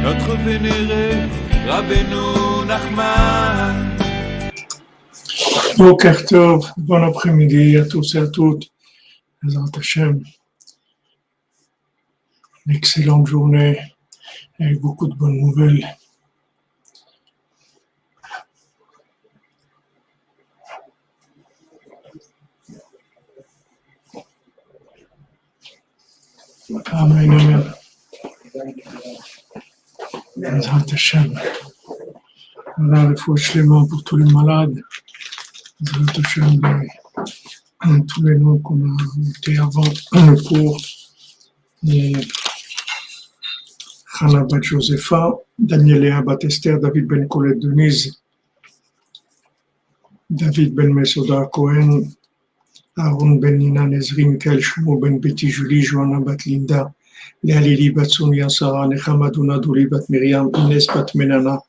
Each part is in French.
notre vénéré Rabbeinu Nachman. Boker Tov, bon après-midi à tous et à toutes. Bezrat Hashem, une excellente journée avec beaucoup de bonnes nouvelles. Amen, amen. Bezrat Hashem. Voilà, il faut shlema pour tous les malades. Bezrat Hashem, tous les noms qu'on a notés avant le cours. Et Hana Bat Josepha, Daniela Bat Esther, David Ben Colette Denise, David Ben Mesoda Cohen, Aaron Ben Nina Nezri, Michael Shlomo Ben Betty Julie, Johanna Bat Linda, Léa Lili Bat Sonia Sarah, Nechama Duna Doli Bat Myriam, Inès Bat Menana,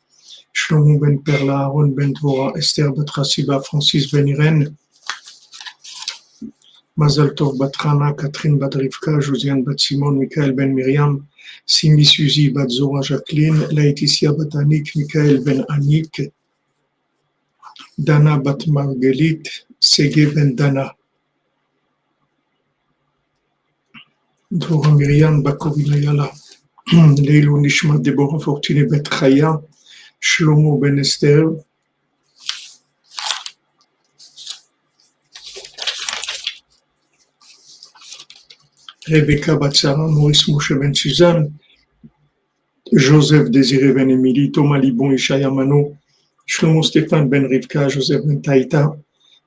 Shlomo Ben Perla, Aaron Ben Dvora, Esther Bat Rassiba, Francis Ben Irène, Mazal Tov Bat Rana, Catherine Bat Rivka, Josiane Bat Simon, Michael Ben Myriam, Simi Suzy Bat Zora Jacqueline, Laetitia Bat Anik, Michael Ben Anik, Dana Bat Marguerite, Sege Ben Dana, Dora Myriam Bakovina Yala, Leilou Nishma Deborah Fortuné Bet Chaya, Shlomo Ben Esther, Rebecca Batsara, Maurice Moshe Ben Suzanne, Joseph Désiré Ben Émilie, Thomas Libon Ishaya Mano, Shlomo Stéphane Ben Rivka, Joseph Ben Taïta,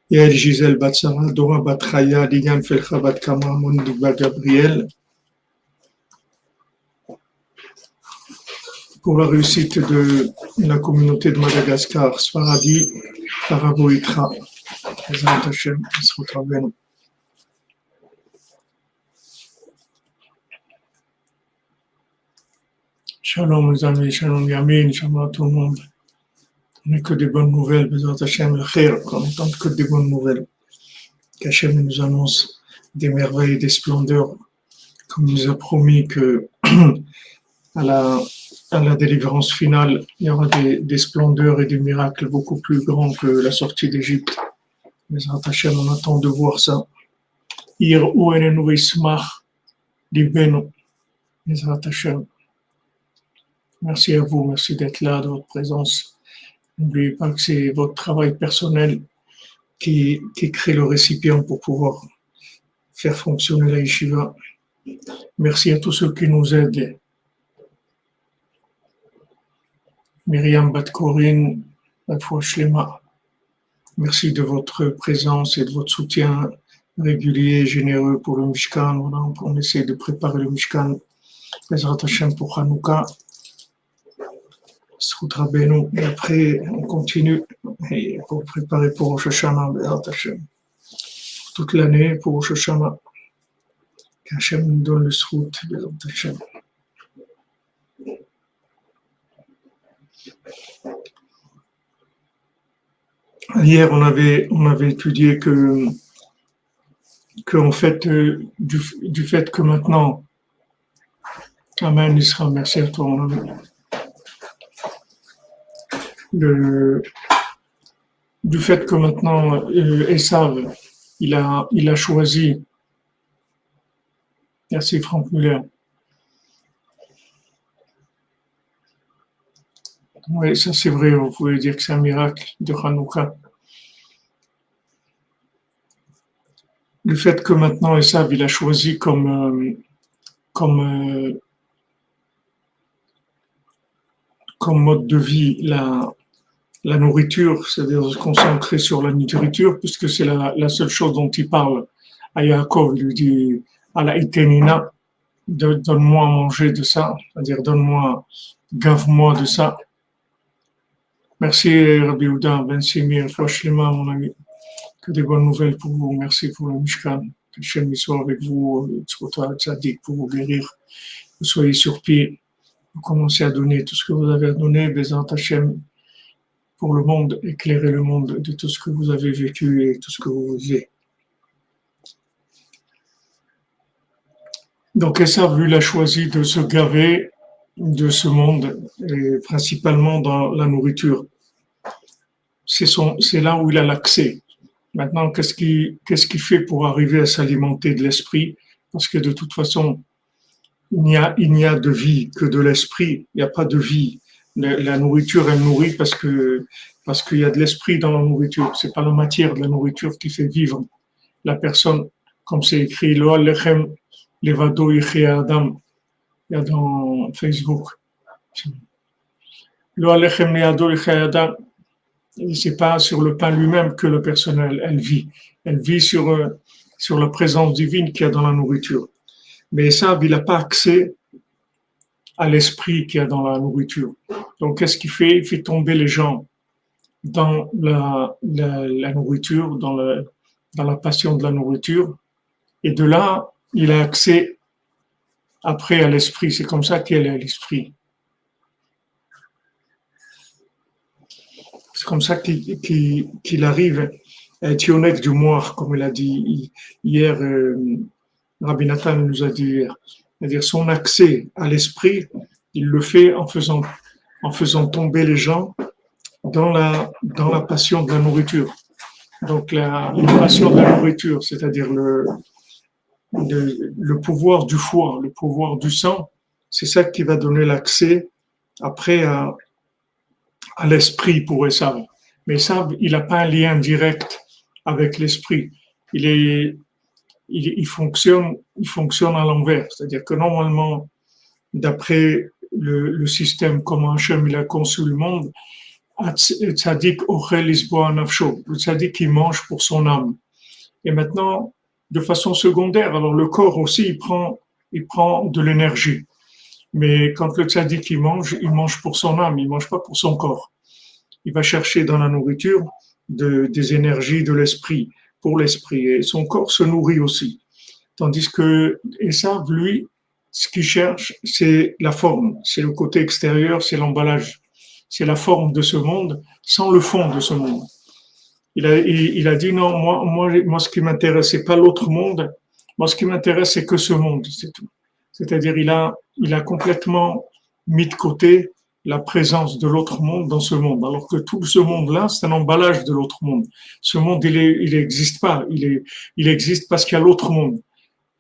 Yael Gisèle Batsara, Dora Batraya, Liliane Felcha Bat Kama, Monique Bat Gabriel, pour la réussite de la communauté de Madagascar, Sfaradi, Paraboïtra, Bezrat Hashem, Bezrat Rabbeinu. Shalom les amis, shalom Yamin, shalom à tout le monde. On n'est que des bonnes nouvelles, Bezrat Hashem, le khair, on n'entend que des bonnes nouvelles. Qu'Hachem nous annonce des merveilles et des splendeurs, comme il nous a promis que à la délivrance finale, il y aura des splendeurs et des miracles beaucoup plus grands que la sortie d'Égypte. Bezrat Hashem, on attend de voir ça. Ir ou enenu ismach libenu, Bezrat Hashem. Merci à vous, merci d'être là, de votre présence. N'oubliez pas que c'est votre travail personnel qui crée le récipient pour pouvoir faire fonctionner la yeshiva. Merci à tous ceux qui nous aident. Myriam Bat-Corinne, Rafouah Shlema. Merci de votre présence et de votre soutien régulier et généreux pour le Mishkan. Voilà, on essaie de préparer le Mishkan. Bezrat Hashem pour Hanouka. Zchut Rabbeinu. Et après, on continue pour préparer pour Rosh Hashanah, Bezrat Hashem. Toute l'année pour Rosh Hashanah. Qu'Hashem nous donne le zchut, Bezrat Hashem. Hier, on avait étudié que en fait, du fait que maintenant, Amen, Israël, merci à toi, mon ami. Du fait que maintenant, Esav, il a choisi, merci Franck Muller. Oui, ça c'est vrai, vous pouvez dire que c'est un miracle de Hanouka. Le fait que maintenant Esav, il a choisi comme mode de vie la nourriture, c'est-à-dire se concentrer sur la nourriture, puisque c'est la seule chose dont il parle à Yaakov, il lui dit à la Itenina, donne-moi à manger de ça, c'est-à-dire gave-moi de ça. Merci Rabbi Houda, Ben Simir, Foshlema, mon ami. Que des bonnes nouvelles pour vous. Merci pour le Mishkan. Que Hachem soit avec vous, Tzadik, pour vous guérir. Vous soyez sur pied. Vous commencez à donner tout ce que vous avez à donner. Bezrat Hachem pour le monde, éclairer le monde de tout ce que vous avez vécu et tout ce que vous vivez. Donc Esav, lui, il a choisi de se gaver de ce monde, et principalement dans la nourriture. C'est là où il a l'accès. Maintenant, qu'est-ce qu'il fait pour arriver à s'alimenter de l'esprit? Parce que de toute façon, il n'y a de vie que de l'esprit. Il n'y a pas de vie. La nourriture, elle nourrit parce qu'il y a de l'esprit dans la nourriture. C'est pas la matière de la nourriture qui fait vivre la personne. Comme c'est écrit, Lo alechem levado yechia adam. Il y a dans Facebook. Lo alechem levado yechia adam. C'est pas sur le pain lui-même que le personnel elle vit. Elle vit sur la présence divine qu'il y a dans la nourriture. Mais ça, il n'a pas accès à l'esprit qu'il y a dans la nourriture. Donc, qu'est-ce qu'il fait? Il fait tomber les gens dans la nourriture, dans la passion de la nourriture. Et de là, il a accès après à l'esprit. C'est comme ça qu'il est l'esprit. C'est comme ça qu'il arrive à être honnête du moire, comme il a dit hier, Rabbi Nathan nous a dit hier. C'est-à-dire son accès à l'esprit, il le fait en faisant tomber les gens dans la passion de la nourriture. Donc la passion de la nourriture, c'est-à-dire le pouvoir du foie, le pouvoir du sang, c'est ça qui va donner l'accès après à l'esprit pour Esav. Mais Esav, il n'a pas un lien direct avec l'esprit. Il fonctionne à l'envers. C'est-à-dire que normalement, d'après le système, comment Hachem il a conçu le monde, le tzaddik ochel isboa nafsho. Le tzaddik, il mange pour son âme. Et maintenant, de façon secondaire, alors le corps aussi, il prend de l'énergie. Mais quand le tzaddik il mange pour son âme, il mange pas pour son corps. Il va chercher dans la nourriture des énergies de l'esprit, pour l'esprit. Et son corps se nourrit aussi. Tandis que Esav, lui, ce qu'il cherche, c'est la forme, c'est le côté extérieur, c'est l'emballage. C'est la forme de ce monde sans le fond de ce monde. Il a dit non, moi ce qui m'intéresse, c'est pas l'autre monde. Moi, ce qui m'intéresse, c'est que ce monde, c'est tout. C'est-à-dire, il a complètement mis de côté la présence de l'autre monde dans ce monde, alors que tout ce monde-là, c'est un emballage de l'autre monde. Ce monde, il existe pas. Il existe parce qu'il y a l'autre monde.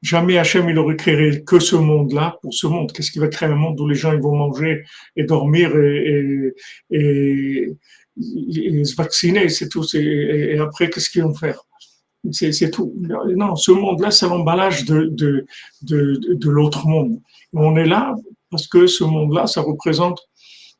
Jamais Hachem, il aurait créé que ce monde-là pour ce monde. Qu'est-ce qui va créer un monde où les gens ils vont manger et dormir et se vacciner, c'est tout. Et après, qu'est-ce qu'ils vont faire? C'est tout. Non, ce monde-là, c'est l'emballage de l'autre monde. On est là parce que ce monde-là, ça représente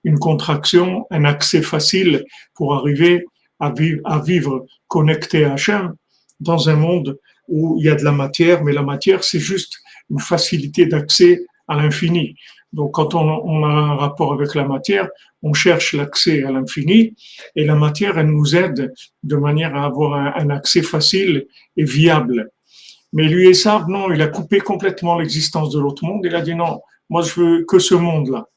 une contraction, un accès facile pour arriver à vivre connecté à Hachem dans un monde où il y a de la matière, mais la matière, c'est juste une facilité d'accès à l'infini. Donc, quand on a un rapport avec la matière, on cherche l'accès à l'infini, et la matière, elle nous aide de manière à avoir un accès facile et viable. Mais lui, Esav, non, il a coupé complètement l'existence de l'autre monde. Il a dit non, moi, je veux que ce monde-là.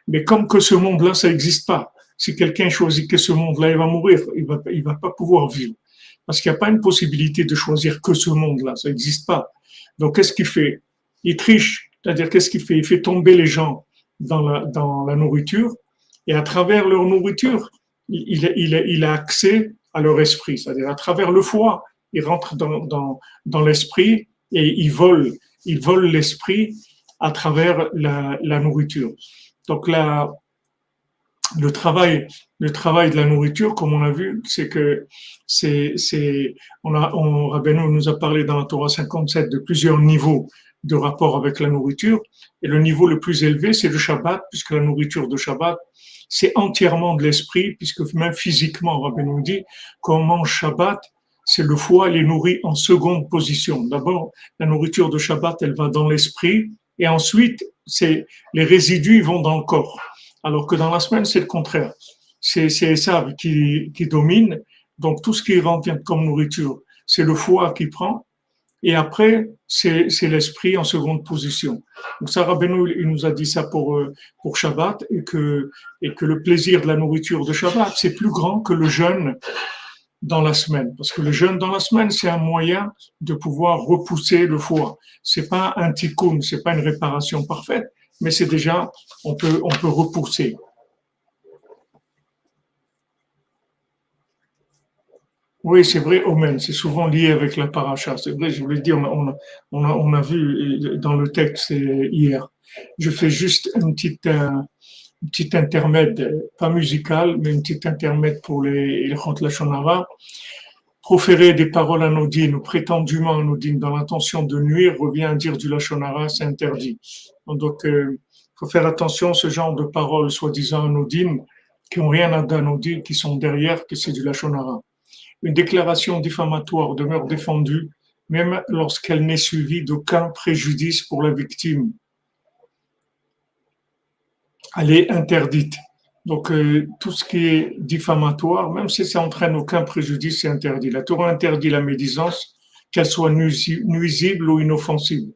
Mais comme que ce monde-là, ça n'existe pas. Si quelqu'un choisit que ce monde-là, il va mourir, il va pas pouvoir vivre. Parce qu'il n'y a pas une possibilité de choisir que ce monde-là, ça n'existe pas. Donc, qu'est-ce qu'il fait? Il triche, c'est-à-dire qu'est-ce qu'il fait? Il fait tomber les gens dans la nourriture, et à travers leur nourriture, il a accès à leur esprit, c'est-à-dire à travers le foie, il rentre dans l'esprit et il vole l'esprit à travers la nourriture. Donc là, le travail de la nourriture, comme on a vu, c'est que Rabbeinu nous a parlé dans la Torah 57 de plusieurs niveaux de rapport avec la nourriture. Et le niveau le plus élevé, c'est le Shabbat, puisque la nourriture de Shabbat, c'est entièrement de l'esprit, puisque même physiquement, Rabbeinu dit, quand on mange Shabbat, c'est le foie, il est nourri en seconde position. D'abord, la nourriture de Shabbat, elle va dans l'esprit, et ensuite, les résidus vont dans le corps. Alors que dans la semaine, c'est le contraire. C'est ça qui domine. Donc, tout ce qui rentre comme nourriture, c'est le foie qui prend. Et après, c'est l'esprit en seconde position. Donc, ça, Rabbeinu, il nous a dit ça pour Shabbat et que le plaisir de la nourriture de Shabbat, c'est plus grand que le jeûne dans la semaine. Parce que le jeûne dans la semaine, c'est un moyen de pouvoir repousser le foie. C'est pas un tikkun, c'est pas une réparation parfaite, mais c'est déjà, on peut repousser. Oui, c'est vrai, Omen, c'est souvent lié avec la paracha. C'est vrai, je voulais dire, on a vu dans le texte hier. Je fais juste une petite intermède, pas musical, mais une petite intermède pour les Chont Lachon Hara. Proférer des paroles anodines ou prétendument anodines dans l'intention de nuire revient à dire du Lachon Hara, c'est interdit. Donc, faut faire attention à ce genre de paroles soi-disant anodines qui n'ont rien d'anodine, qui sont derrière, que c'est du Lachon Hara. Une déclaration diffamatoire demeure défendue même lorsqu'elle n'est suivie d'aucun préjudice pour la victime. Elle est interdite. Donc, tout ce qui est diffamatoire, même si ça entraîne aucun préjudice, c'est interdit. La Torah interdit la médisance, qu'elle soit nuisible ou inoffensive.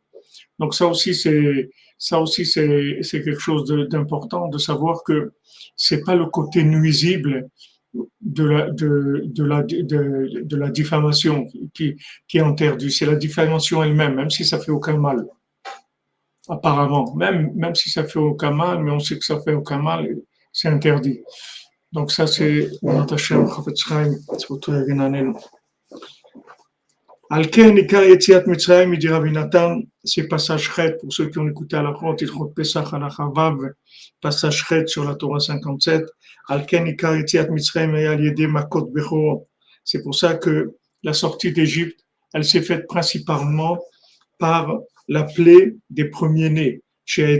Donc, ça aussi, c'est quelque chose d'important de savoir que c'est pas le côté nuisible de la diffamation qui est interdit. C'est la diffamation elle-même, même si ça fait aucun mal. Apparemment, même si ça fait aucun mal, mais on sait que ça fait aucun mal, c'est interdit. Donc ça, c'est notre Hashem, Chafetz Chaim, Tzvoto Yaginanenu. Al-Ken, Ikar Yetziat Mitzrayim, il dit Rabbi Nathan, c'est passage chet, pour ceux qui ont écouté à la Chot, Ilchot Pesach, Halacha Vav, passage chet sur la Torah 57. Al-Ken, Ikar Yetziat Mitzrayim, et Al-Yedé Makot Bechor. C'est pour ça que la sortie d'Égypte, elle s'est faite principalement par la plaie des premiers-nés. Que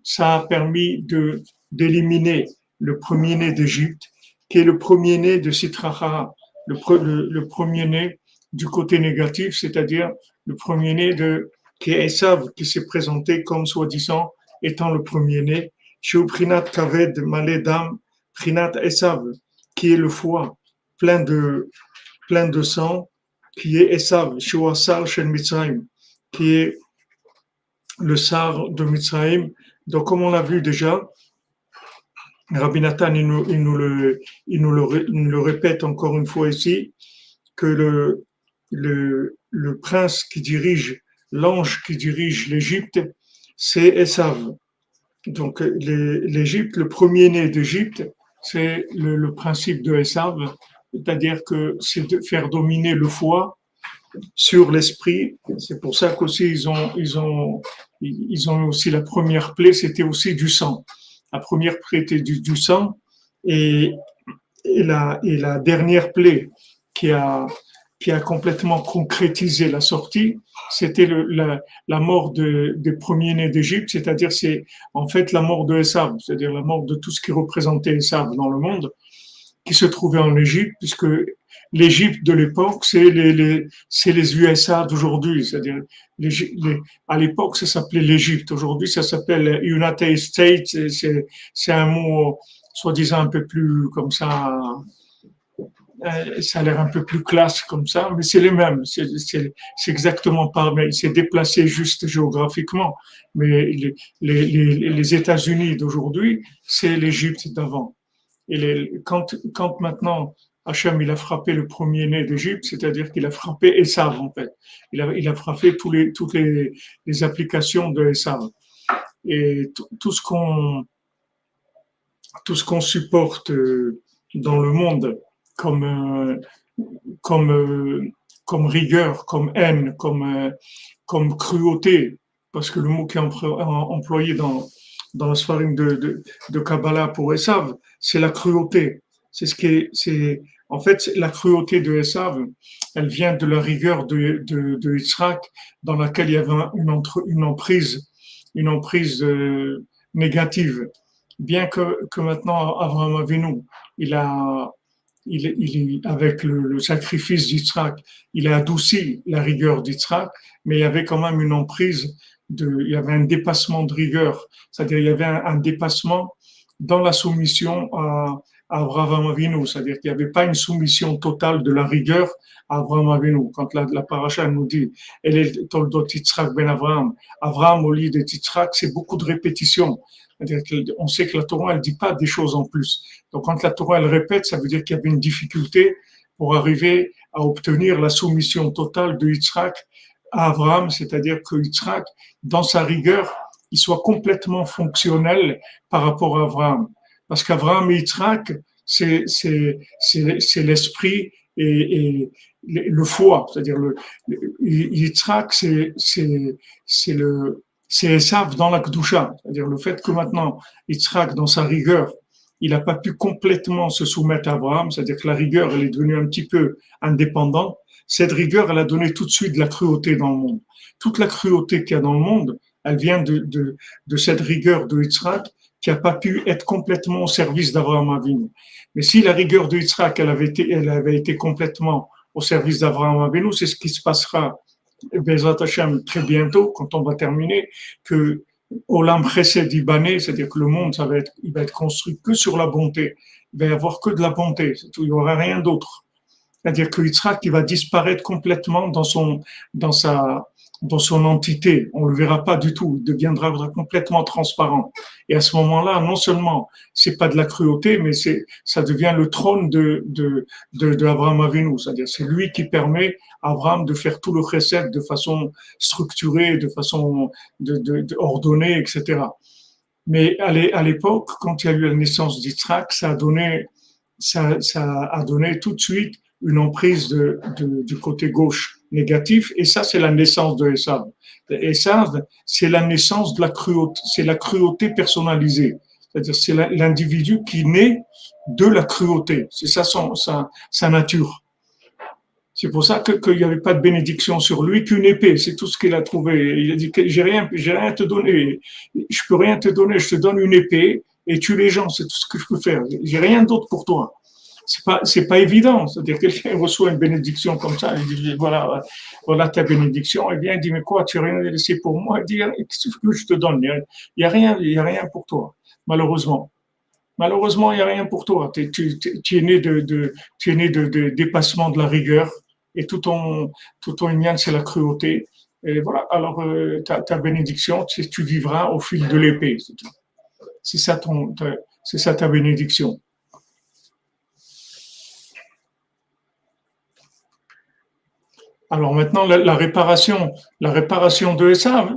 ça a permis d'éliminer le premier-né d'Égypte, qui est le premier-né de Sitracha, le premier-né du côté négatif, c'est-à-dire le premier-né qui est Esav, qui s'est présenté comme soi-disant étant le premier-né. Chez Prinat Kaved Maledam, Prinat Esav, qui est le foie plein de sang, qui est Esav, Shuasar Shel Mitzrayim, qui est le sar de Mitzrayim. Donc, comme on l'a vu déjà, Rabbi Nathan, il nous le répète encore une fois ici, que le prince qui dirige, l'ange qui dirige l'Égypte, c'est Esav. Donc, l'Égypte, le premier-né d'Égypte, c'est le principe de Esav, c'est-à-dire que c'est de faire dominer le foie sur l'esprit. C'est pour ça qu'aussi ils ont aussi la première plaie, c'était aussi du sang. La première plaie était du sang et la dernière plaie qui a complètement concrétisé la sortie, c'était la mort des premiers-nés d'Égypte, c'est-à-dire c'est en fait la mort de Esav, c'est-à-dire la mort de tout ce qui représentait Esav dans le monde, qui se trouvait en Égypte, puisque l'Égypte de l'époque, c'est les USA d'aujourd'hui, c'est-à-dire à l'époque ça s'appelait l'Égypte, aujourd'hui ça s'appelle United States, c'est un mot soi-disant un peu plus comme ça a l'air un peu plus classe comme ça, mais c'est les mêmes, c'est exactement pareil, il s'est déplacé juste géographiquement, mais les États-Unis d'aujourd'hui, c'est l'Égypte d'avant. Et quand maintenant Hachem il a frappé le premier-né d'Égypte, c'est-à-dire qu'il a frappé Esav en fait. Il a frappé toutes les applications de Esav. Et tout ce qu'on supporte dans le monde comme rigueur, comme haine, comme cruauté, parce que le mot qui est employé dans la Sfarim de Kabbalah pour Esav, c'est la cruauté. En fait, la cruauté de Esav, elle vient de la rigueur de Yitzhak, dans laquelle il y avait une emprise négative. Bien que maintenant, Abraham Avinu, avec le sacrifice d'Yitzhak, il a adouci la rigueur d'Yitzhak, mais il y avait quand même une emprise, il y avait un dépassement de rigueur, c'est-à-dire il y avait un dépassement dans la soumission à Abraham Avinu, c'est-à-dire qu'il n'y avait pas une soumission totale de la rigueur à Abraham Avinu. Quand la paracha nous dit « Elle est toldot Yitzhak ben Abraham », Abraham au lit de Yitzhak, c'est beaucoup de répétitions. C'est-à-dire qu'on sait que la Torah, elle ne dit pas des choses en plus. Donc, quand la Torah, elle répète, ça veut dire qu'il y avait une difficulté pour arriver à obtenir la soumission totale de Yitzhak à Abraham, c'est-à-dire que Yitzhak, dans sa rigueur, il soit complètement fonctionnel par rapport à Abraham. Parce qu'Abraham et Yitzhak, c'est l'esprit et le foie, c'est-à-dire Yitzhak, c'est Esav dans la Kedusha, c'est-à-dire le fait que maintenant Yitzhak, dans sa rigueur, il n'a pas pu complètement se soumettre à Abraham, c'est-à-dire que la rigueur, elle est devenue un petit peu indépendante. Cette rigueur, elle a donné tout de suite de la cruauté dans le monde. Toute la cruauté qu'il y a dans le monde, elle vient de cette rigueur de Yitzhak qui n'a pas pu être complètement au service d'Abraham Avinu. Mais si la rigueur de Yitzhak, elle avait été complètement au service d'Abraham Avinu, c'est ce qui se passera, Bezrat Hashem, très bientôt, quand on va terminer, que Olam Chesed Ibané, c'est-à-dire que le monde, il va être construit que sur la bonté. Il va y avoir que de la bonté, c'est tout, il n'y aura rien d'autre. C'est-à-dire que Yitzhak, il va disparaître complètement dans son entité. On le verra pas du tout. Il deviendra complètement transparent. Et à ce moment-là, non seulement c'est pas de la cruauté, mais ça devient le trône de Abraham Avinu. C'est-à-dire, c'est lui qui permet à Abraham de faire tout le chesed de façon structurée, de façon ordonnée, etc. Mais à l'époque, quand il y a eu la naissance d'Yitzhak, ça a donné tout de suite une emprise du côté gauche négatif, et ça, c'est la naissance de Esav. Esav, c'est la naissance de la cruauté, c'est la cruauté personnalisée. C'est-à-dire, c'est l'individu qui naît de la cruauté. C'est ça sa nature. C'est pour ça qu'il n'y avait pas de bénédiction sur lui qu'une épée. C'est tout ce qu'il a trouvé. Il a dit que j'ai rien à te donner. Je peux rien te donner. Je te donne une épée et tue les gens. C'est tout ce que je peux faire. J'ai rien d'autre pour toi. C'est pas évident. C'est-à-dire que quelqu'un reçoit une bénédiction comme ça, il dit voilà ta bénédiction. Et bien, il dit mais quoi, tu n'as rien laissé pour moi? Il dit qu'est-ce que je te donne? Il y a rien pour toi, malheureusement. Malheureusement, il n'y a rien pour toi. Tu es né de dépassement de la rigueur et tout ton lien, c'est la cruauté. Et voilà. Alors ta bénédiction, tu vivras au fil de l'épée. C'est ça ta bénédiction. Alors maintenant, la réparation de Esav,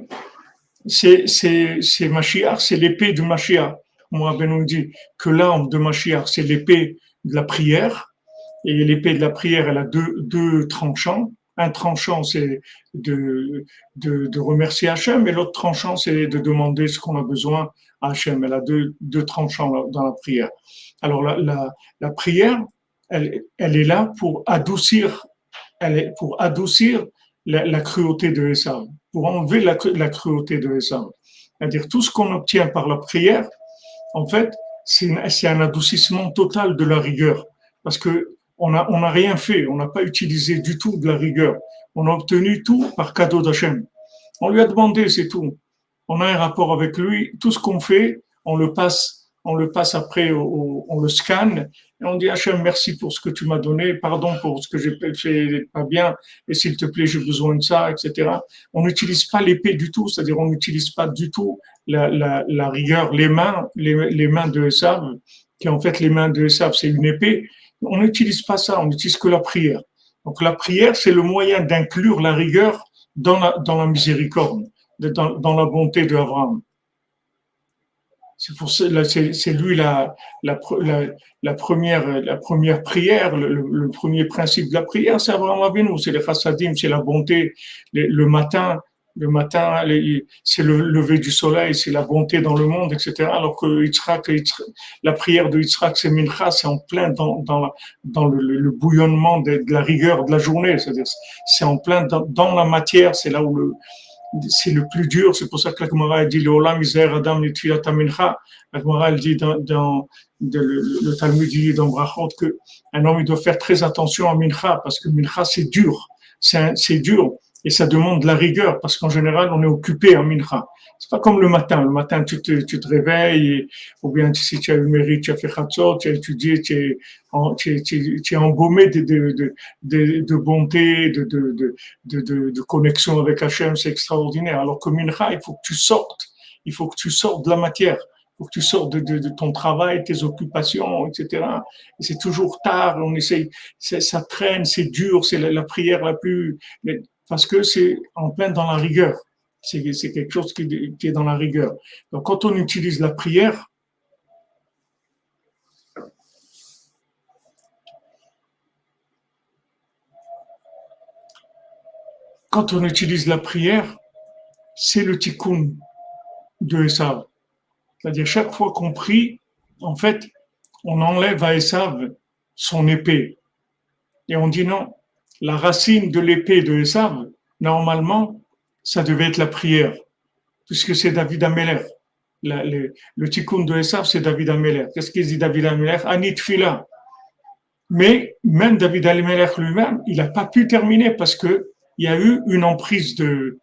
c'est Mashiach, c'est l'épée de Mashiach. Moi, Ben nous dit que l'arme de Mashiach, c'est l'épée de la prière. Et l'épée de la prière, elle a deux tranchants. Un tranchant, c'est de remercier Hachem, et l'autre tranchant, c'est de demander ce qu'on a besoin à Hachem. Elle a deux tranchants dans la prière. Alors la prière, elle est là pour adoucir la cruauté de Esav, pour enlever la cruauté de Esav. C'est-à-dire tout ce qu'on obtient par la prière, en fait, c'est un adoucissement total de la rigueur, parce que on a rien fait, on n'a pas utilisé du tout de la rigueur. On a obtenu tout par cadeau d'Hachem. On lui a demandé, c'est tout. On a un rapport avec lui, tout ce qu'on fait, on le passe après, on le scanne, et on dit Hachem, merci pour ce que tu m'as donné, pardon pour ce que j'ai fait pas bien, et s'il te plaît, j'ai besoin de ça, etc. On n'utilise pas l'épée du tout, c'est-à-dire on n'utilise pas du tout la rigueur, les mains de Esav, qui en fait les mains de Esav, c'est une épée. On n'utilise pas ça, on n'utilise que la prière. Donc la prière, c'est le moyen d'inclure la rigueur dans la miséricorde, dans la bonté d'Abraham. C'est lui la première prière, le premier principe de la prière, c'est Abraham Avinu, c'est les chassadim, c'est la bonté, le matin, c'est le lever du soleil, c'est la bonté dans le monde, etc. Alors que la prière de Yitzhak, c'est Mincha, c'est en plein dans le bouillonnement de la rigueur de la journée, c'est-à-dire c'est en plein dans la matière, c'est là où c'est le plus dur, c'est pour ça que la Gemara dit l'Olam Izer Adam Nitfilat Mincha. La Gemara dit le Talmud dit dans Brachot que un homme il doit faire très attention à Mincha parce que Mincha c'est dur, c'est dur et ça demande de la rigueur parce qu'en général on est occupé à Mincha. C'est pas comme le matin. Le matin tu te réveilles ou bien si tu as eu le mérite, tu as fait Chatzot, tu as étudié, tu es embaumé de bonté, de connexion avec Hachem, c'est extraordinaire. Alors que Mincha, il faut que tu sortes de la matière. Il faut que tu sortes de ton travail, tes occupations, etc. Et c'est toujours tard, on essaye, ça traîne, c'est dur, c'est la prière la plus... Mais parce que c'est en plein dans la rigueur. C'est quelque chose qui est dans la rigueur. Donc, quand on utilise la prière, c'est le tikkun de Esav. C'est-à-dire, chaque fois qu'on prie, en fait, on enlève à Esav son épée. Et on dit non, la racine de l'épée de Esav, normalement, ça devait être la prière, puisque c'est David Ameller. Le tikkun de Esav, c'est David Ameller. Qu'est-ce qu'il dit David Ameller? Anit Fila. Mais même David Ameller lui-même, il n'a pas pu terminer parce que il y a eu l'emprise de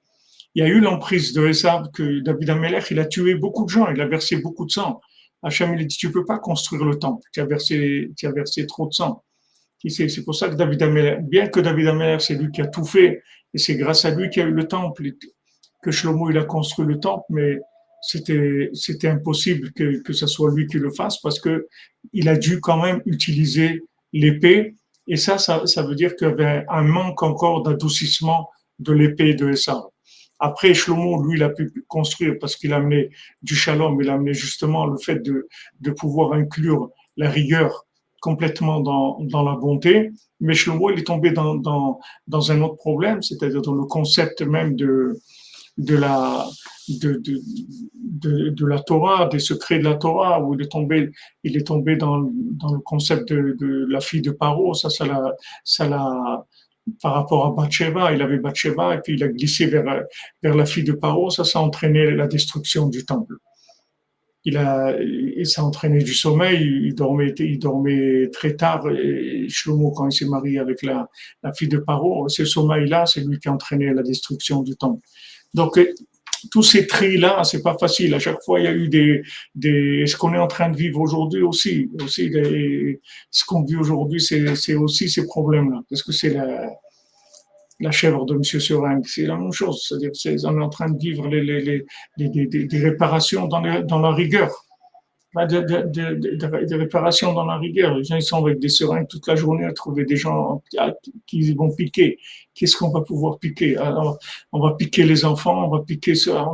Esav, que David Ameller, il a tué beaucoup de gens, il a versé beaucoup de sang. Hachem, il a dit, tu peux pas construire le temple, tu as versé trop de sang. C'est pour ça que David Ameller, bien que David Ameller, c'est lui qui a tout fait, et c'est grâce à lui qu'il y a eu le temple, que Shlomo, il a construit le temple, mais c'était impossible que ce soit lui qui le fasse parce que il a dû quand même utiliser l'épée, et ça veut dire qu'il y avait un manque encore d'adoucissement de l'épée de Esav. Après, Shlomo, lui, il a pu construire parce qu'il a amené du shalom, il a amené justement le fait de pouvoir inclure la rigueur complètement dans la bonté. Mais Shlomo, il est tombé dans un autre problème, c'est-à-dire dans le concept même de la Torah, des secrets de la Torah, où il est tombé dans le concept de la fille de Paro. Ça l'a, par rapport à Bathsheba, il avait Bathsheba, et puis il a glissé vers la fille de Paro. Ça a entraîné la destruction du temple. Il s'est entraîné du sommeil, il dormait très tard, et Shlomo, quand il s'est marié avec la fille de Paro, ce sommeil-là, c'est lui qui a entraîné la destruction du temple. Donc, tous ces tris-là, c'est pas facile. À chaque fois, il y a eu ce qu'on est en train de vivre aujourd'hui aussi ce qu'on vit aujourd'hui, c'est aussi ces problèmes-là. Parce que c'est la chèvre de M. Seringue, c'est la même chose. C'est-à-dire, on est en train de vivre des réparations dans la rigueur. Des réparations dans la rigueur. Les gens, ils sont avec des seringues toute la journée à trouver des gens qui vont piquer. Qu'est-ce qu'on va pouvoir piquer? Alors, on va piquer les enfants, on va piquer ça.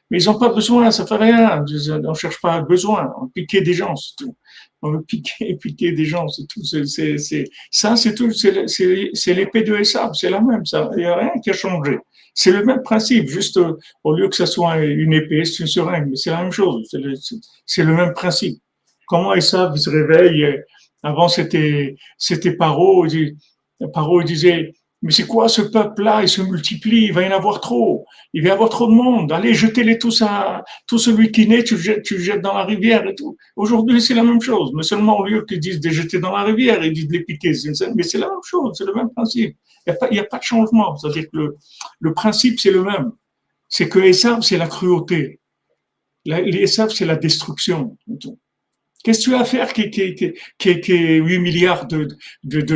Mais ils n'ont pas besoin, ça fait rien. On ne cherche pas besoin. On va piquer des gens, c'est tout. On veut piquer des gens, c'est tout. Ça, c'est tout. C'est l'épée de Esav, c'est la même. Ça, il n'y a rien qui a changé. C'est le même principe, juste au lieu que ça soit une épée, c'est une seringue, mais c'est la même chose, c'est le même principe. Comment Esav se réveille? Avant, c'était Paro. Paro disait, mais c'est quoi ce peuple-là? Il se multiplie, il va y en avoir trop. Il va y avoir trop de monde. Allez, jetez-les tous tout celui qui naît, tu le jettes dans la rivière et tout. Aujourd'hui, c'est la même chose, mais seulement au lieu qu'ils disent de jeter dans la rivière, ils disent de les piquer. Mais c'est la même chose, c'est le même principe. Il n'y a pas de changement. C'est-à-dire que le principe, c'est le même. C'est que Esav, c'est la cruauté. Esav, c'est la destruction. Qu'est-ce que tu as à faire qui est 8 milliards de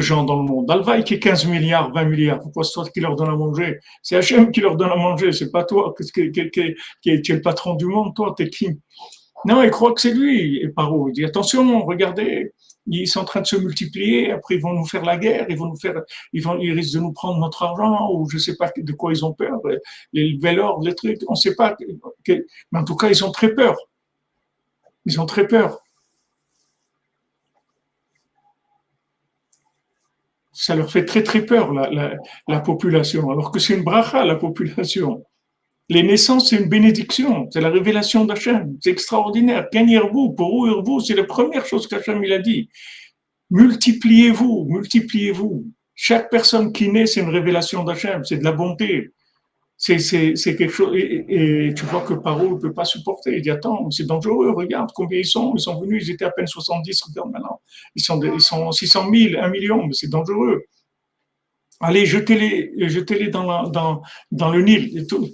gens dans le monde? Alvaï qui est 15 milliards, 20 milliards. Pourquoi c'est toi qui leur donne à manger? C'est Hachem qui leur donne à manger, c'est pas toi qui est le patron du monde. Toi, t'es qui? Non, il croit que c'est lui. Et Paro, il dit attention, regardez, ils sont en train de se multiplier. Après, ils vont nous faire la guerre. Ils risquent de nous prendre notre argent ou je sais pas de quoi ils ont peur. Les nouvel ordre, les trucs, on sait pas. Mais en tout cas, ils ont très peur. Ils ont très peur. Ça leur fait très très peur la population, alors que c'est une bracha la population. Les naissances, c'est une bénédiction, c'est la révélation d'Hachem, c'est extraordinaire. Ken Yerbu, pour eux, Yerbu, c'est la première chose qu'Hachem il a dit. Multipliez-vous, multipliez-vous. Chaque personne qui naît, c'est une révélation d'Hachem, c'est de la bonté. C'est quelque chose, et tu vois que Paro ne peut pas supporter. Il dit, attends, c'est dangereux, regarde combien ils sont venus, ils étaient à peine 70, regarde maintenant. Ils sont 600 000, 1 million, mais c'est dangereux. Allez, jetez-les dans le Nil. Et tous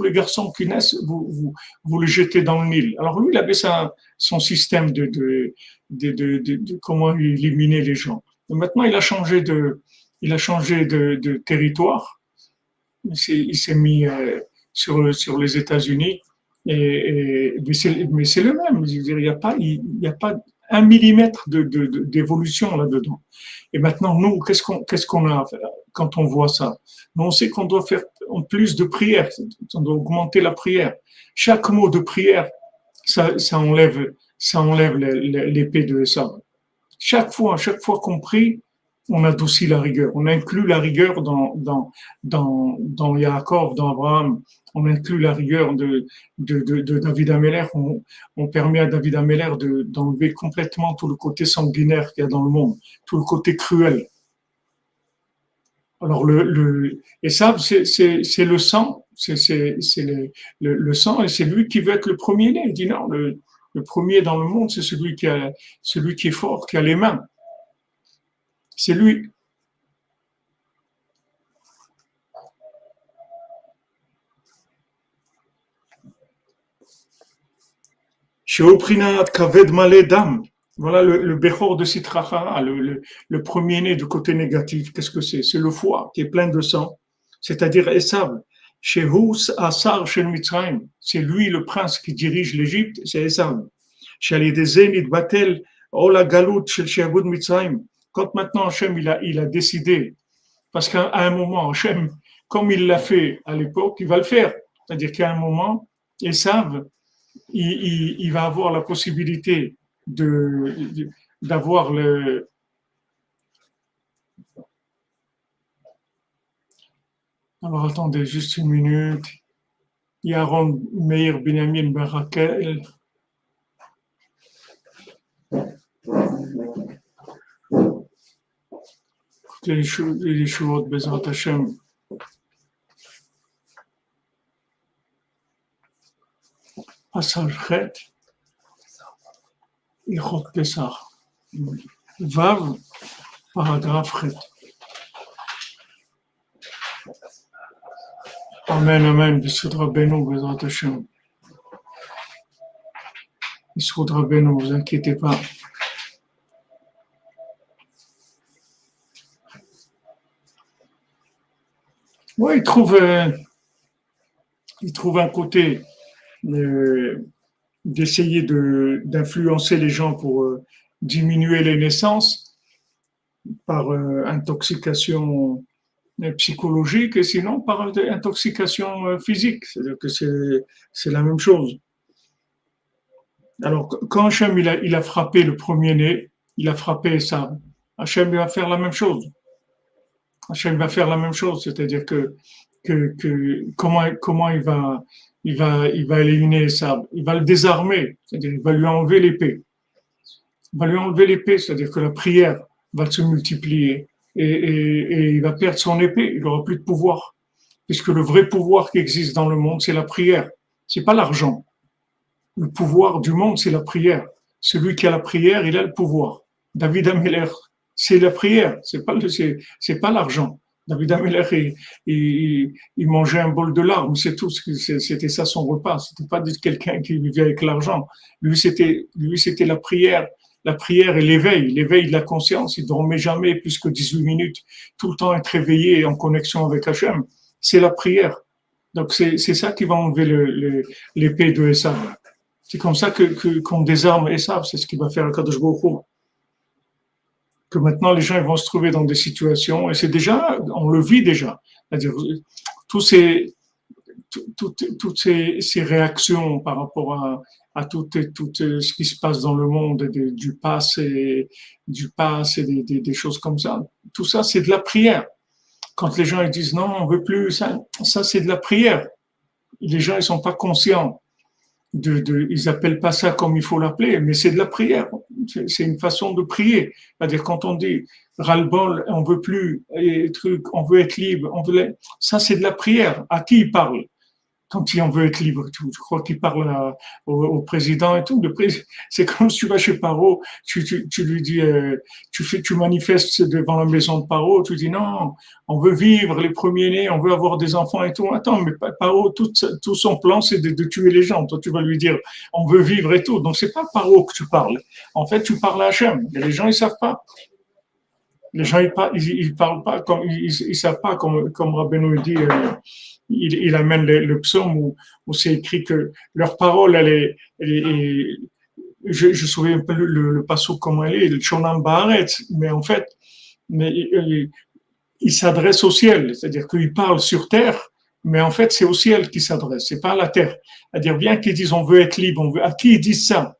les garçons qui naissent, vous les jetez dans le Nil. Alors lui, il avait son système de comment éliminer les gens. Et maintenant, il a changé de territoire. Il s'est mis sur les États-Unis, mais c'est le même. Je veux dire, il n'y a pas 1 millimètre d'évolution là-dedans. Et maintenant, nous, qu'est-ce qu'on a quand on voit ça. Mais on sait qu'on doit faire en plus de prière, on doit augmenter la prière. Chaque mot de prière, ça enlève l'épée de ça. Chaque fois qu'on prie, on adoucit la rigueur. On inclut la rigueur dans Yaakov, dans Abraham. On inclut la rigueur de David Ameller. On permet à David Ameller d'enlever complètement tout le côté sanguinaire qu'il y a dans le monde, tout le côté cruel. Alors et ça, c'est le sang, c'est le sang, et c'est lui qui veut être le premier-né. Il dit non, le premier dans le monde, c'est celui qui est fort, qui a les mains. C'est lui. Sheoprinat kaved malé dam. Voilà le Bechor de Sitracha, le premier-né du côté négatif. Qu'est-ce que c'est? C'est le foie qui est plein de sang, c'est-à-dire Esav. Shehus Asar Shel Mitzrayim. C'est lui le prince qui dirige l'Égypte, c'est Esav. Shalidezé Batel Ola Galut Shel Sheabud Mitzrayim. Quand maintenant Hachem il a décidé, parce qu'à un moment, Hachem, comme il l'a fait à l'époque, il va le faire. C'est-à-dire qu'à un moment, Esav, il va avoir la possibilité d'avoir le. Alors attendez juste une minute. Yaron Meir Benjamin Barakel. Les choses Bezrat Hashem. Passage Chet. Ichot Pesach. Vav, paragraphe Chet. Amen, amen. B'Sud Rabbeinu, Bezrat Hashem. B'Sud Rabbeinu, ne vous inquiétez pas. Oui, il trouve un côté d'essayer d'influencer les gens pour diminuer les naissances par intoxication psychologique et sinon par intoxication physique. C'est-à-dire que c'est la même chose. Alors, quand Hachem il a frappé le premier-né, il a frappé ça, Hachem va faire la même chose. Hachem va faire la même chose, c'est-à-dire que comment il va éliminer ça, il va le désarmer, c'est-à-dire il va lui enlever l'épée. Il va lui enlever l'épée, c'est-à-dire que la prière va se multiplier et il va perdre son épée, il n'aura plus de pouvoir. Puisque le vrai pouvoir qui existe dans le monde, c'est la prière, c'est pas l'argent. Le pouvoir du monde, c'est la prière. Celui qui a la prière, il a le pouvoir. David Ameller, c'est la prière, c'est pas l'argent. David Ameller, il mangeait un bol de larmes, c'est tout. C'était ça son repas. C'était pas quelqu'un qui vivait avec l'argent. Lui, c'était la prière. La prière et l'éveil de la conscience. Il dormait jamais plus que 18 minutes. Tout le temps être réveillé en connexion avec Hachem. C'est la prière. Donc, c'est ça qui va enlever l'épée de Esav. C'est comme ça qu'on désarme Esav. C'est ce qui va faire le Kadosh Baruch Hu. Que maintenant les gens ils vont se trouver dans des situations, et c'est déjà, on le vit déjà. C'est-à-dire, toutes ces réactions par rapport à tout ce qui se passe dans le monde, du passé, des choses comme ça, tout ça, c'est de la prière. Quand les gens ils disent non, on veut plus, ça c'est de la prière. Les gens ils sont pas conscients. Ils appellent pas ça comme il faut l'appeler, mais c'est de la prière. C'est une façon de prier. C'est-à-dire quand on dit ras-le-bol, on veut plus, on veut être libre, ça c'est de la prière. À qui il parle quand on veut être libre? Je crois qu'il parle au président et tout. C'est comme si tu vas chez Paro, tu lui dis, tu manifestes devant la maison de Paro, tu dis non, on veut vivre les premiers-nés, on veut avoir des enfants et tout. Attends, mais Paro, tout son plan, c'est de tuer les gens. Toi, tu vas lui dire, on veut vivre et tout. Donc, c'est pas Paro que tu parles. En fait, tu parles à Hachem. Et les gens, ils savent pas. Les gens, ils parlent pas comme, ils savent pas comme Rabbeinu dit, il amène le psaume où c'est écrit que leur parole, je me souviens un peu le passouk comment elle est, le Shonam Baaretz, mais en fait, il s'adresse au ciel, c'est-à-dire qu'il parle sur terre, mais en fait, c'est au ciel qu'il s'adresse, c'est pas à la terre. C'est-à-dire, bien qu'ils disent on veut être libre, à qui ils disent ça?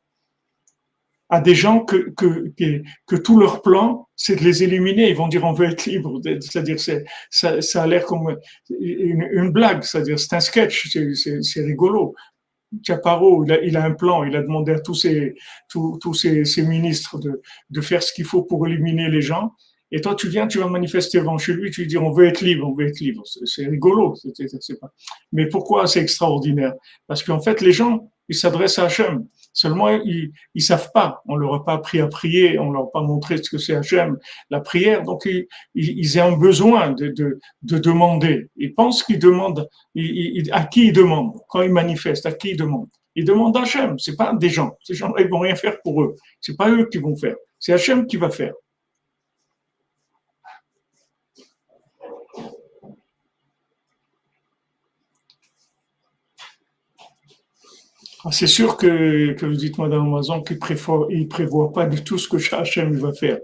À des gens que tout leur plan, c'est de les éliminer. Ils vont dire on veut être libre. C'est-à-dire, ça a l'air comme une blague, c'est-à-dire, c'est un sketch, c'est rigolo. Chaparro, il a un plan, il a demandé à tous ses ministres de faire ce qu'il faut pour éliminer les gens. Et toi, tu viens, tu vas manifester devant chez lui, tu lui dis on veut être libre, on veut être libre. C'est rigolo, c'est pas. Mais pourquoi c'est extraordinaire? Parce qu'en fait, les gens, ils s'adressent à Hachem. Seulement, ils savent pas. On leur a pas appris à prier, on leur a pas montré ce que c'est Hachem, la prière. Donc, ils ont besoin de demander. Ils pensent qu'ils demandent. À qui ils demandent? Quand ils manifestent, à qui ils demandent? Ils demandent à Hachem. C'est pas des gens. Ces gens, ils vont rien faire pour eux. C'est pas eux qui vont faire. C'est Hachem qui va faire. Ah, c'est sûr que vous dites, Madame Amazon, qu'il ne prévoit pas du tout ce que Hachem va faire.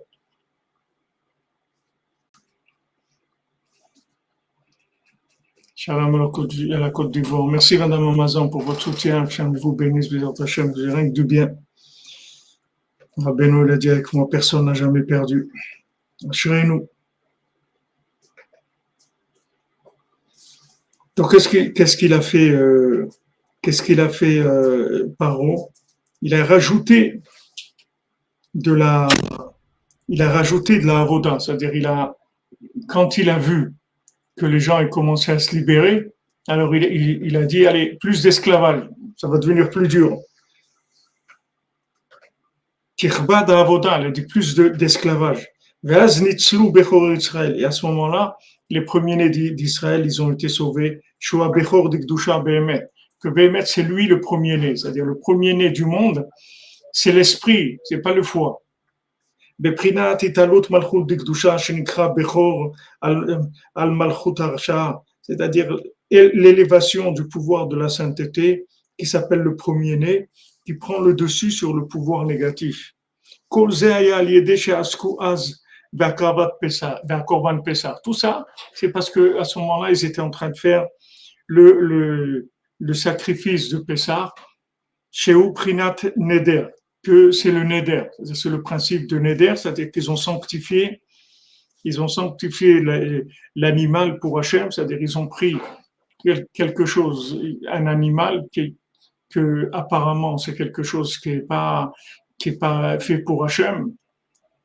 Shalom à la Côte d'Ivoire. Merci, Madame Amazon, pour votre soutien. Hachem vous bénisse, Hachem, vous avez rien que du bien. Rabbeinu l'a dit avec moi, personne n'a jamais perdu. Assurez-nous. Donc, qu'est-ce qu'il a fait Paro? Il a rajouté de la avoda, c'est-à-dire quand il a vu que les gens aient commencé à se libérer, alors il a dit allez, plus d'esclavage, ça va devenir plus dur. Kirba d'avoda, il a dit plus d'esclavage. Et à ce moment-là, les premiers-nés d'Israël, ils ont été sauvés. Shua Bechor d'Ikdusha Behemet. Que Behemet, c'est lui le premier-né, c'est-à-dire le premier-né du monde, c'est l'esprit, c'est pas le foie. Beprinat italut malchut d'Ikdusha shenikra Bechor al malchut harsha, c'est-à-dire l'élévation du pouvoir de la sainteté qui s'appelle le premier-né, qui prend le dessus sur le pouvoir négatif. Kol ze haya al yedei she'asku az Korban Pessah. Tout ça, c'est parce que à ce moment-là, ils étaient en train de faire le sacrifice de Pessah chez Prinat Neder, que c'est le Neder, c'est le principe de Neder, c'est-à-dire qu'ils ont sanctifié l'animal pour Hachem, c'est-à-dire ils ont pris quelque chose, un animal que apparemment c'est quelque chose qui est pas fait pour Hachem,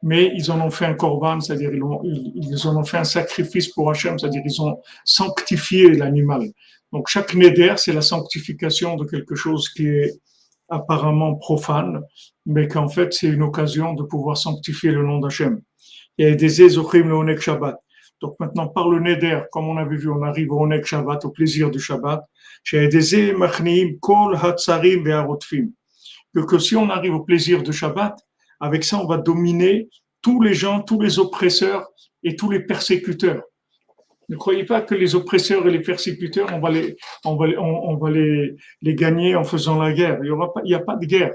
mais ils en ont fait un korban, c'est-à-dire ils en ont fait un sacrifice pour Hachem, c'est-à-dire ils ont sanctifié l'animal. Donc chaque neder, c'est la sanctification de quelque chose qui est apparemment profane, mais qu'en fait c'est une occasion de pouvoir sanctifier le nom d'Hachem. Et des ezochim le onek Shabbat. Donc maintenant par le neder, comme on avait vu, on arrive au onek Shabbat, au plaisir du Shabbat. Que si on arrive au plaisir du Shabbat, avec ça, on va dominer tous les gens, tous les oppresseurs et tous les persécuteurs. Ne croyez pas que les oppresseurs et les persécuteurs, on va les gagner en faisant la guerre. Il n'y a pas de guerre.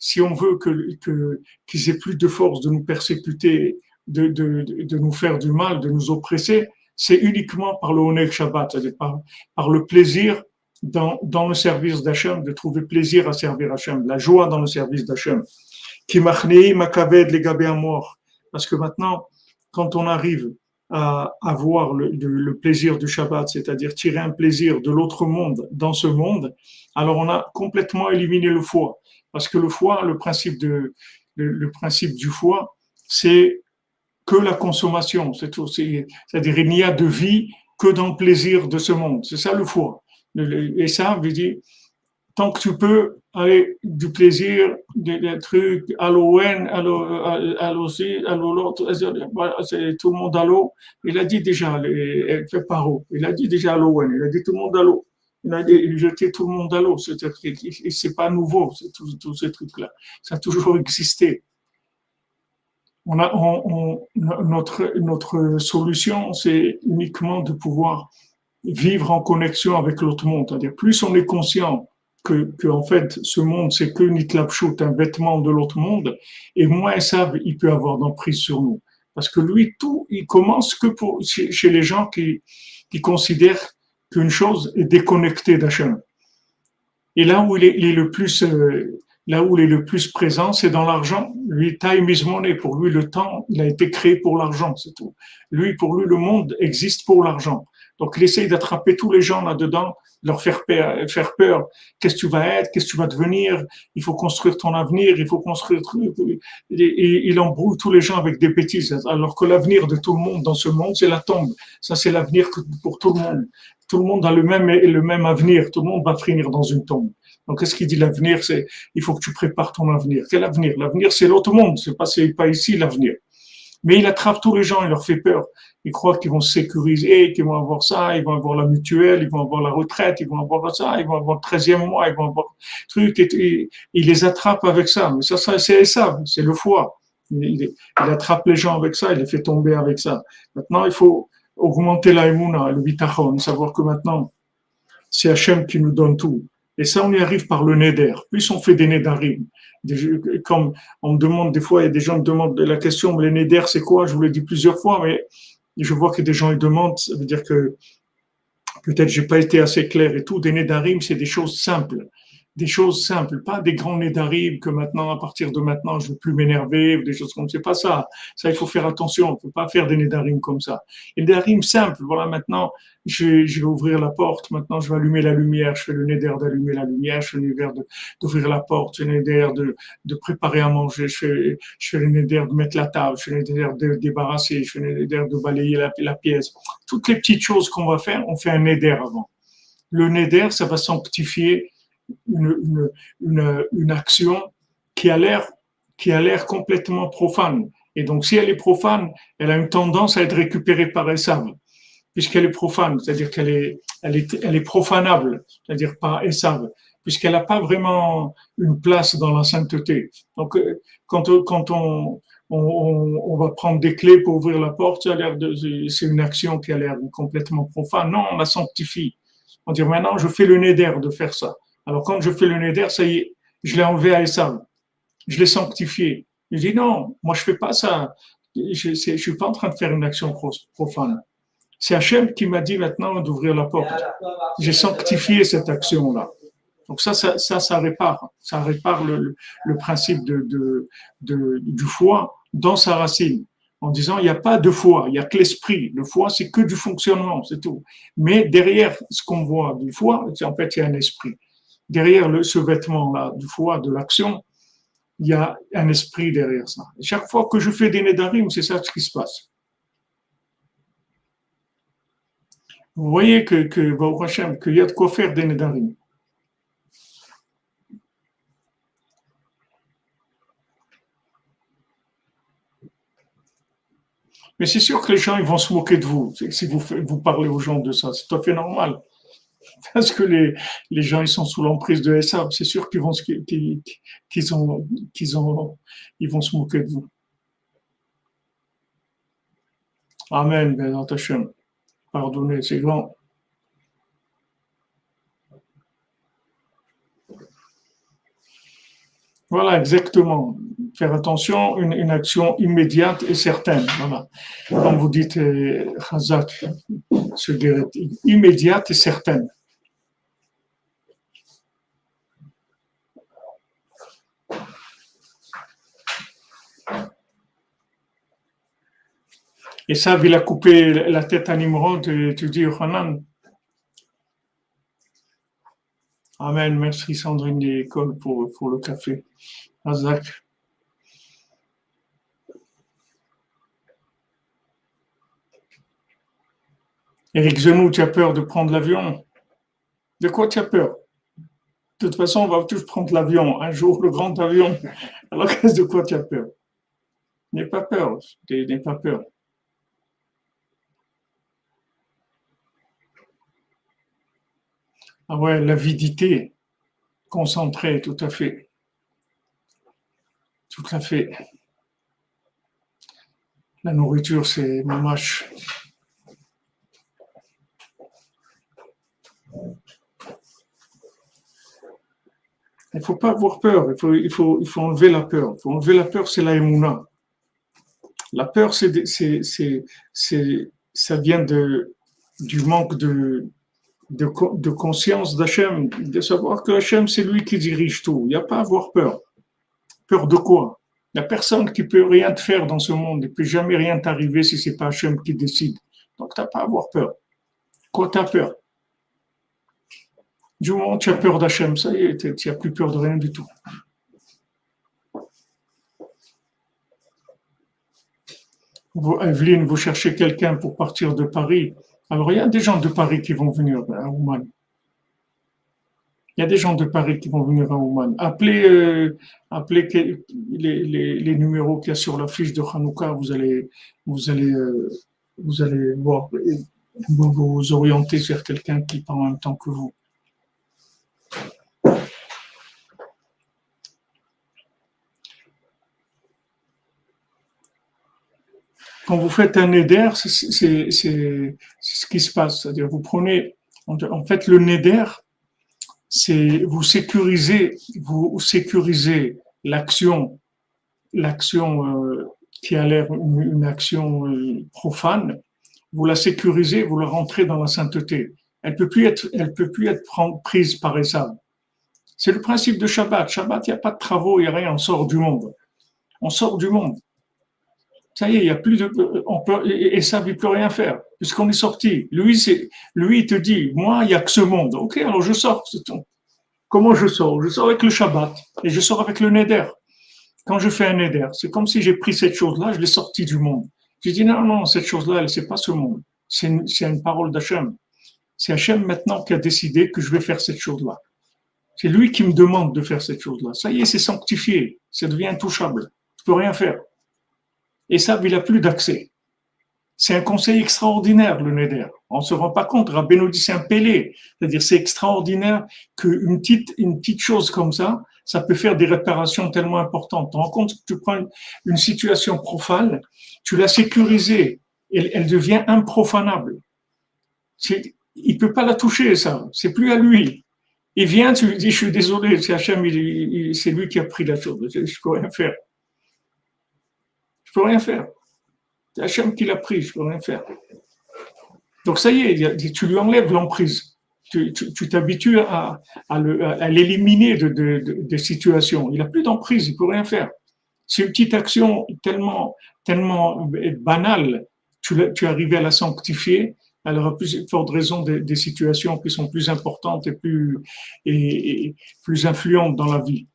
Si on veut qu'ils aient plus de force de nous persécuter, de nous faire du mal, de nous oppresser, c'est uniquement par le Oneg Shabbat, c'est-à-dire par le plaisir dans le service d'Hachem, de trouver plaisir à servir Hachem, la joie dans le service d'Hachem. Qui machnei makaved les gabé à mort. Parce que maintenant, quand on arrive à avoir le plaisir du Shabbat, c'est-à-dire tirer un plaisir de l'autre monde dans ce monde, alors on a complètement éliminé le foie. Parce que le foie, le principe du foie, c'est que la consommation. C'est-à-dire il n'y a de vie que dans le plaisir de ce monde. C'est ça le foie. Et ça veut dire, tant que tu peux aller du plaisir, des trucs, à l'eau, à l'eau, c'est tout le monde à l'eau. Il a dit déjà, elle fait paro. Il a dit déjà à l'eau, il a dit tout le monde à l'eau. Il a dit jeter tout le monde à l'eau. C'est pas nouveau, tous ces trucs-là. Ça a toujours existé. Notre solution, c'est uniquement de pouvoir vivre en connexion avec l'autre monde. C'est-à-dire, plus on est conscient que en fait, ce monde, c'est que Nitlapshut, un vêtement de l'autre monde, et moins ça, il peut avoir d'emprise sur nous. Parce que lui, tout, il commence que chez les gens qui considèrent qu'une chose est déconnectée d'Hachem. Et là où il est le plus, là où il est le plus présent, c'est dans l'argent. Lui, time is money. Pour lui, le temps, il a été créé pour l'argent, c'est tout. Pour lui, le monde existe pour l'argent. Donc, il essaye d'attraper tous les gens là-dedans, leur faire peur. Qu'est-ce que tu vas être? Qu'est-ce que tu vas devenir? Il faut construire ton avenir, il faut construire. Et il embrouille tous les gens avec des bêtises. Alors que l'avenir de tout le monde dans ce monde, c'est la tombe. Ça, c'est l'avenir pour tout le monde. Tout le monde a le même avenir. Tout le monde va finir dans une tombe. Donc, qu'est-ce qu'il dit l'avenir? C'est, il faut que tu prépares ton avenir. Quel avenir? L'avenir, c'est l'autre monde. C'est pas ici l'avenir. Mais il attrape tous les gens, il leur fait peur. Ils croient qu'ils vont se sécuriser, qu'ils vont avoir ça, ils vont avoir la mutuelle, ils vont avoir la retraite, ils vont avoir ça, ils vont avoir le 13e mois, ils vont avoir truc. Et il les attrape avec ça. Mais ça c'est ça, c'est le foie. Il attrape les gens avec ça, il les fait tomber avec ça. Maintenant, il faut augmenter la émouna, le bitachon, savoir que maintenant, c'est Hachem qui nous donne tout. Et ça, on y arrive par le neder. Plus on fait des nedarim, comme on me demande des fois, il y a des gens qui me demandent la question, mais les neder, c'est quoi? Je vous l'ai dit plusieurs fois, mais je vois que des gens ils demandent, ça veut dire que peut-être j'ai pas été assez clair et tout. Des nedarim, c'est des choses simples. Des choses simples, pas des grands nedarim que maintenant, à partir de maintenant, je ne veux plus m'énerver, ou des choses comme ça. C'est pas ça. Ça, il faut faire attention. On ne peut pas faire des nedarim comme ça. Et des nedarim simples. Voilà, maintenant, je vais ouvrir la porte. Maintenant, je vais allumer la lumière. Je fais le neder d'allumer la lumière. Je fais le neder d'ouvrir la porte. Je fais le neder de préparer à manger. Je fais le neder de mettre la table. Je fais le neder de débarrasser. Je fais le neder de balayer la pièce. Toutes les petites choses qu'on va faire, on fait un neder avant. Le neder, ça va sanctifier une action qui a l'air complètement profane. Et donc, si elle est profane, elle a une tendance à être récupérée par Esav, puisqu'elle est profane, c'est-à-dire qu'elle est profanable, c'est-à-dire par Esav, puisqu'elle n'a pas vraiment une place dans la sainteté. Donc, quand on va prendre des clés pour ouvrir la porte, c'est une action qui a l'air complètement profane. Non, on la sanctifie. On dit maintenant, je fais le neder de faire ça. Alors, quand je fais le neder, ça y est, je l'ai enlevé à Esav. Je l'ai sanctifié. Je dis non, moi je fais pas ça. Je suis pas en train de faire une action profane. C'est Hachem qui m'a dit maintenant d'ouvrir la porte. J'ai sanctifié cette action-là. Donc ça répare. Ça répare le principe du foi dans sa racine. En disant, il n'y a pas de foi, il n'y a que l'esprit. Le foi, c'est que du fonctionnement, c'est tout. Mais derrière ce qu'on voit du foi, en fait, il y a un esprit. Derrière ce vêtement-là du foi, de l'action, il y a un esprit derrière ça. Et chaque fois que je fais des nedarim, c'est ça ce qui se passe. Vous voyez Baruch Hashem, qu'il y a de quoi faire des nedarim. Mais c'est sûr que les gens ils vont se moquer de vous si vous parlez aux gens de ça. C'est tout à fait normal. Parce que les gens ils sont sous l'emprise de Esav, c'est sûr qu'ils vont ils vont se moquer de vous. Amen, Bézat Hashem. Pardonnez, c'est grand. Voilà, exactement. Faire attention, une action immédiate et certaine. Voilà. Comme vous dites, Chazak, immédiate et certaine. Et ça, il a coupé la tête à Nimrod, et tu dis, Hanan. Amen, merci Sandrine de l'école pour le café. Azak. Éric Zenou, tu as peur de prendre l'avion? De quoi tu as peur? De toute façon, on va tous prendre l'avion, un jour, le grand avion. Alors, de quoi tu as peur? N'aie pas peur, n'aie pas peur. Ah ouais, l'avidité, concentrée, tout à fait. Tout à fait. La nourriture, c'est mamache. Il ne faut pas avoir peur, il faut enlever la peur. Il faut enlever la peur, c'est la émouna. La peur, ça vient du manque de conscience d'Hachem, de savoir que Hachem, c'est lui qui dirige tout. Il n'y a pas à avoir peur. Peur de quoi? Il n'y a personne qui peut rien te faire dans ce monde. Il ne peut jamais rien t'arriver si ce n'est pas Hachem qui décide. Donc, tu n'as pas à avoir peur. Quoi tu as peur? Du moment où tu as peur d'Hachem, ça y est, tu n'as plus peur de rien du tout. Evelyne, vous cherchez quelqu'un pour partir de Paris. Alors, il y a des gens de Paris qui vont venir à Ouman. Il y a des gens de Paris qui vont venir à Ouman. Appelez les numéros qu'il y a sur la fiche de Hanouka. Vous allez, vous allez voir, vous orienter vers quelqu'un qui part en même temps que vous. Quand vous faites un neder, c'est ce qui se passe. C'est-à-dire, vous prenez, en fait, le neder, c'est vous sécurisez l'action qui a l'air une action profane. Vous la sécurisez, vous la rentrez dans la sainteté. Elle peut plus être prise par Esav. C'est le principe de Shabbat. Shabbat, il n'y a pas de travaux, il n'y a rien, on sort du monde. On sort du monde. Ça y est, il n'y a plus de, et ça, il ne peut rien faire, puisqu'on est sorti. Lui, il te dit, moi, il n'y a que ce monde. Ok, alors je sors, c'est tout. Comment je sors? Je sors avec le Shabbat, et je sors avec le Neder. Quand je fais un Neder, c'est comme si j'ai pris cette chose-là, je l'ai sortie du monde. J'ai dit, non, cette chose-là, c'est pas ce monde. C'est une parole d'Hachem. C'est Hachem maintenant qui a décidé que je vais faire cette chose-là. C'est lui qui me demande de faire cette chose-là. Ça y est, c'est sanctifié. Ça devient intouchable. Je peux rien faire. Et ça, il n'a plus d'accès. C'est un conseil extraordinaire, le Neder. On ne se rend pas compte. Rabbeinu dit c'est un pélé. C'est-à-dire, c'est extraordinaire qu'une petite chose comme ça peut faire des réparations tellement importantes. Tu te rends compte que tu prends une situation profane, tu l'as sécurisée, elle devient improfanable. Il ne peut pas la toucher, ça. C'est plus à lui. Il vient, tu lui dis, je suis désolé, c'est Hachem, c'est lui qui a pris la chose. Je ne peux rien faire. Je peux rien faire. C'est Hachem qui l'a pris, je peux rien faire. Donc ça y est, tu lui enlèves l'emprise. Tu t'habitues à l'éliminer des situations. Il n'a plus d'emprise, il ne peut rien faire. C'est une petite action tellement banale, tu arrives à la sanctifier, elle aura plus forte raison des situations qui sont plus importantes et plus influentes dans la vie.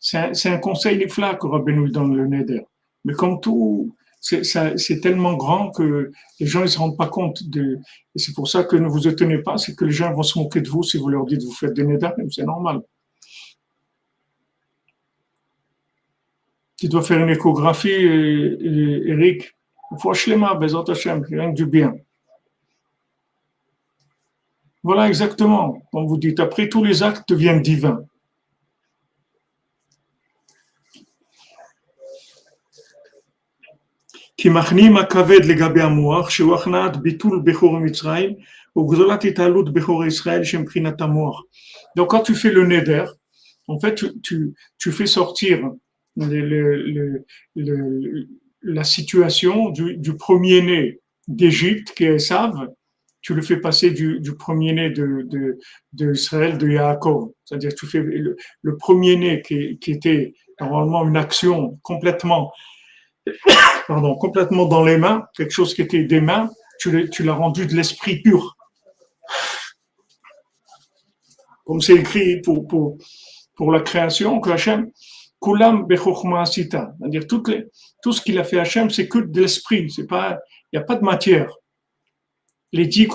C'est un conseil nifla que Rabbeinu donne le Neder. Mais comme tout, c'est tellement grand que les gens ne se rendent pas compte et c'est pour ça que ne vous étonnez pas, c'est que les gens vont se moquer de vous si vous leur dites vous faites des Neder, c'est normal. Tu dois faire une échographie, Eric. Il faut Shlema, Bezat Hashem, rien que du bien. Voilà exactement. Comme vous dites, après tous les actes deviennent divins. כי מכנים הכבד לגבי המוח, שהוא הכנעת ביטול בכור מצרים, וגזולת התעלות בכור ישראל שמבחינת המוח. Donc quand tu fais le neder, en fait tu fais sortir la situation du premier-né d'Égypte, qui est Esav, tu le fais passer du premier-né d'Israël, de Yaakov. C'est-à-dire tu fais le premier-né qui était normalement une action complètement dans les mains, quelque chose qui était des mains, tu l'as rendu de l'esprit pur. Comme c'est écrit pour la création, que Hachem, Kulam Bechokma Asita, c'est-à-dire tout ce qu'il a fait Hachem, c'est que de l'esprit, il n'y a pas de matière. Les 10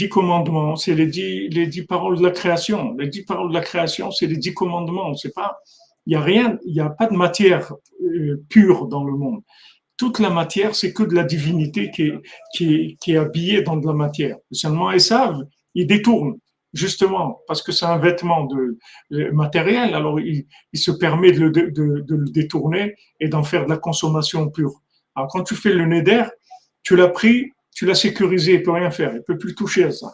commandements, c'est les 10 paroles de la création. Les 10 paroles de la création, c'est les 10 commandements. Il n'y a pas de matière pure dans le monde. Toute la matière, c'est que de la divinité qui est habillée dans de la matière. Seulement Esav, il détourne, justement, parce que c'est un vêtement matériel, alors il se permet de le détourner et d'en faire de la consommation pure. Alors quand tu fais le neder, tu l'as pris, tu l'as sécurisé, il ne peut rien faire, il ne peut plus toucher à ça,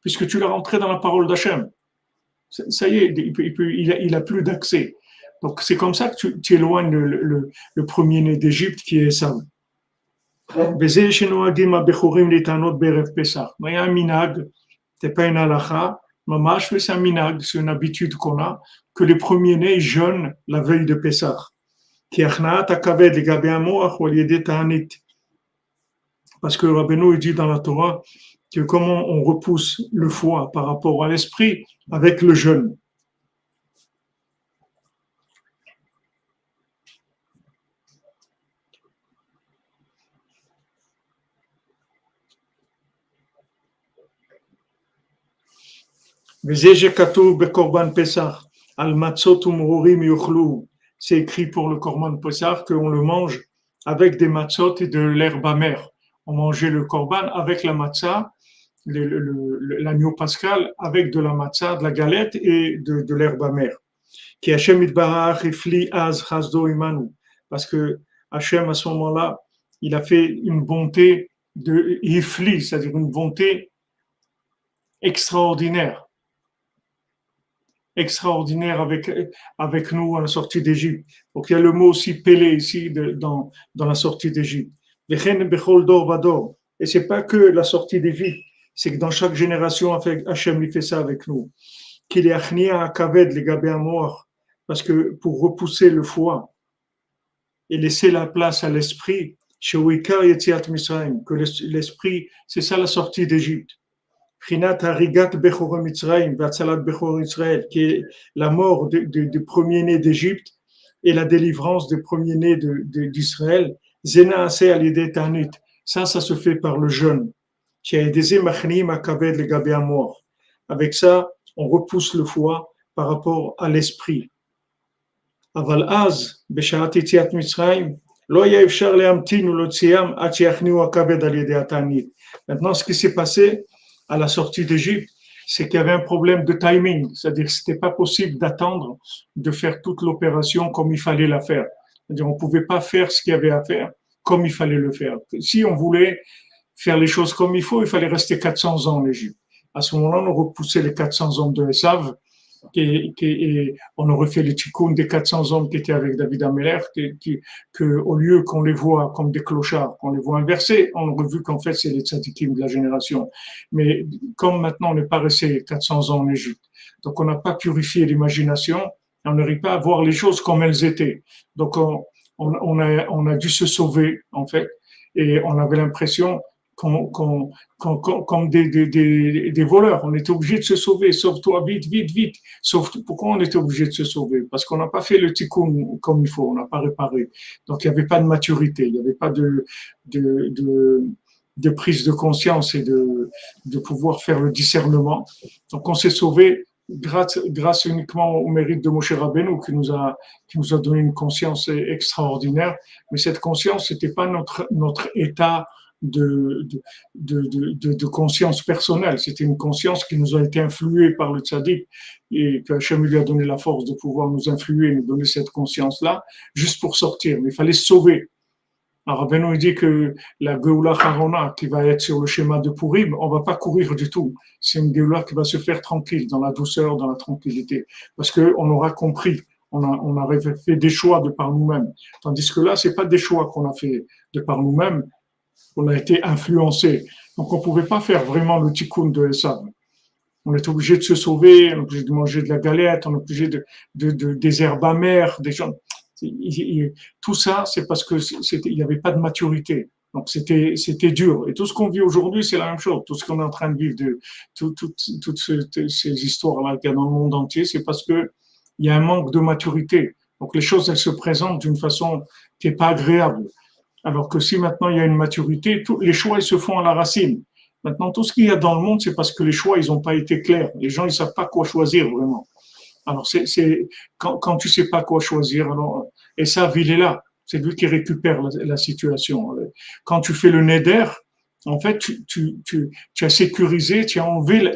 puisque tu l'as rentré dans la parole d'Hachem. Ça y est, il n'a plus d'accès. Donc c'est comme ça que tu éloignes le premier-né d'Égypte qui est Esav. וזה שנוהגים הבחורים להתענות בערב פסח. היה מנהג, c'est pas une halakha, ממש, mais c'est un minhag, c'est une habitude qu'on a, que les premiers-nés jeûnent la veille de Pessah. כי הכנעת הכבד לגבי המוח הוא על ידי תענית. Parce que Rabbeinu dit dans la Torah que comment on repousse le foie par rapport à l'esprit avec le jeûne. C'est écrit pour le Korban Pessah qu'on le mange avec des matzot et de l'herbe amère. On mangeait le Korban avec la matzah, l'agneau pascal, avec de la matzah, de la galette et de l'herbe amère. Parce que Hachem, à ce moment-là, il a fait une bonté de ifli, c'est-à-dire une bonté extraordinaire avec nous à la sortie d'Égypte. Donc il y a le mot aussi pélé ici dans la sortie d'Égypte. Et c'est pas que la sortie d'Égypte, c'est que dans chaque génération, Hachem il fait ça avec nous. Qu'il est achnia à kaved les gabé à mort, parce que pour repousser le foie et laisser la place à l'esprit, chez Wikar Yetziat Misraim, que l'esprit, c'est ça la sortie d'Égypte. Qui est la mort des premiers-nés d'Égypte et la délivrance des premiers-nés d'Israël. Ça se fait par le jeûne. Avec ça, on repousse le foie par rapport à l'esprit. Maintenant, ce qui s'est passé à la sortie d'Égypte, c'est qu'il y avait un problème de timing, c'est-à-dire que c'était pas possible d'attendre de faire toute l'opération comme il fallait la faire. C'est-à-dire on pouvait pas faire ce qu'il y avait à faire comme il fallait le faire. Si on voulait faire les choses comme il faut, il fallait rester 400 ans en Égypte. À ce moment-là, on repoussait les 400 hommes de Esav et on aurait fait le tikkun des 400 hommes qui étaient avec David Améler, que au lieu qu'on les voit comme des clochards, qu'on les voit inversés, on aurait vu qu'en fait c'est les tzadikim de la génération. Mais comme maintenant on n'est pas resté 400 ans en Égypte, donc on n'a pas purifié l'imagination, on n'arrive pas à voir les choses comme elles étaient. Donc on a dû se sauver en fait, et on avait l'impression comme des voleurs. On était obligé de se sauver. Sauve-toi, vite, vite, vite. Pourquoi on était obligé de se sauver? Parce qu'on n'a pas fait le tikkun comme il faut, on n'a pas réparé. Donc il n'y avait pas de maturité, il n'y avait pas de prise de conscience et de pouvoir faire le discernement. Donc on s'est sauvé grâce uniquement au mérite de Moshe Rabbeinu qui nous a donné une conscience extraordinaire. Mais cette conscience, c'était pas notre état de conscience personnelle. C'était une conscience qui nous a été influée par le tzaddik et que Hachem lui a donné la force de pouvoir nous influer, nous donner cette conscience-là, juste pour sortir. Mais il fallait se sauver. Alors Rabbeinu dit que la Geoula Harona qui va être sur le schéma de Purim, on va pas courir du tout. C'est une Geoula qui va se faire tranquille, dans la douceur, dans la tranquillité. Parce qu'on aura compris, on a fait des choix de par nous-mêmes. Tandis que là, c'est pas des choix qu'on a fait de par nous-mêmes, on a été influencé. Donc, on ne pouvait pas faire vraiment le tikkun de Esav. On était obligé de se sauver, on est obligé de manger de la galette, on est obligé des herbes amères, des gens. Tout ça, c'est parce que il n'y avait pas de maturité. Donc, c'était dur. Et tout ce qu'on vit aujourd'hui, c'est la même chose. Tout ce qu'on est en train de vivre, toutes ces histoires-là qu'il y a dans le monde entier, c'est parce que il y a un manque de maturité. Donc, les choses, elles se présentent d'une façon qui n'est pas agréable. Alors que si maintenant il y a une maturité, les choix ils se font à la racine. Maintenant, tout ce qu'il y a dans le monde, c'est parce que les choix ils n'ont pas été clairs. Les gens ils savent pas quoi choisir vraiment. Alors quand tu sais pas quoi choisir, alors et ça, il est là. C'est lui qui récupère la situation. Quand tu fais le neder, en fait, tu as sécurisé, tu as enlevé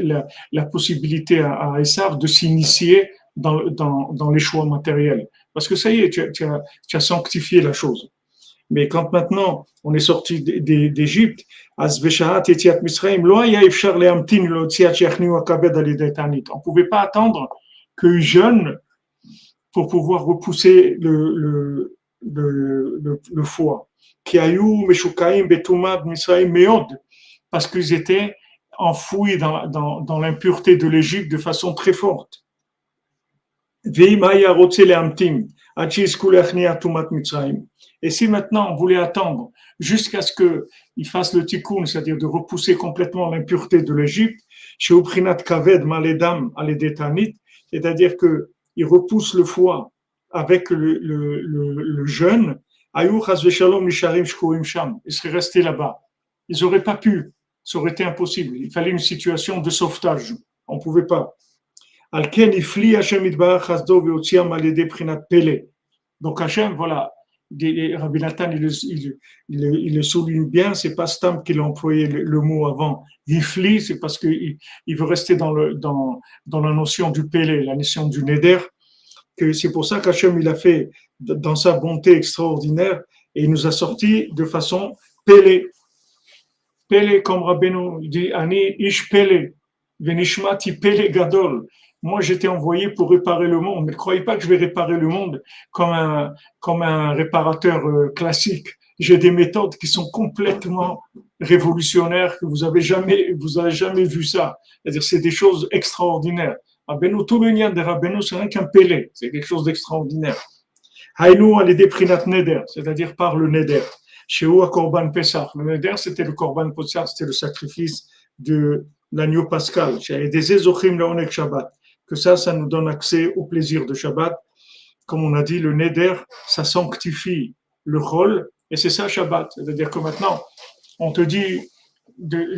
la possibilité à Esav de s'initier dans les choix matériels. Parce que ça y est, tu as sanctifié la chose. Mais quand maintenant on est sorti d'Égypte, on ne pouvait pas attendre qu'ils jeûnent pour pouvoir repousser le foie. qui ayou meshukaim betumad misraim meod, parce qu'ils étaient enfouis dans l'impureté de l'Égypte de façon très forte. Et si maintenant on voulait attendre jusqu'à ce qu'il fasse le tikkun, c'est-à-dire de repousser complètement l'impureté de l'Égypte, chez Uprinat Kaved Maledam Aledetanit, c'est-à-dire qu'il repousse le foie avec le jeûne, Ayou Chas Veshalom Nisharim Shkouim Sham, ils seraient restés là-bas. Ils n'auraient pas pu, ça aurait été impossible. Il fallait une situation de sauvetage, on ne pouvait pas. Alken ifli Hashem itbarach chasdo veotziam alede prinat pele. Donc Hashem, voilà, Rabbi Nathan, il le souligne bien, c'est pas Stam qu'il a employé le mot avant. Ifli, c'est parce qu'il veut rester dans la notion du pele, la notion du neder, que c'est pour ça qu'Hachem il a fait dans sa bonté extraordinaire et il nous a sorti de façon pele. Pele, comme Rabbeinu dit, Ani ish pele, venishmati pele gadol. Moi, j'étais envoyé pour réparer le monde. Mais ne croyez pas que je vais réparer le monde comme un réparateur classique. J'ai des méthodes qui sont complètement révolutionnaires que vous avez jamais vu ça. C'est-à-dire, c'est des choses extraordinaires. Rabbeinu, tout le lien de Rabbeinu, c'est rien qu'un pélé. C'est quelque chose d'extraordinaire. Haïnou, elle est des prinat neder, c'est-à-dire par le neder. Chez eux, à Korban Pessah. Le neder, c'était le Korban Pessah, c'était le sacrifice de l'agneau pascal. Chez des Ezochim, le Onek Shabbat. Que ça nous donne accès au plaisir de Shabbat. Comme on a dit, le neder, ça sanctifie le chol, et c'est ça Shabbat. C'est-à-dire que maintenant, on te dit,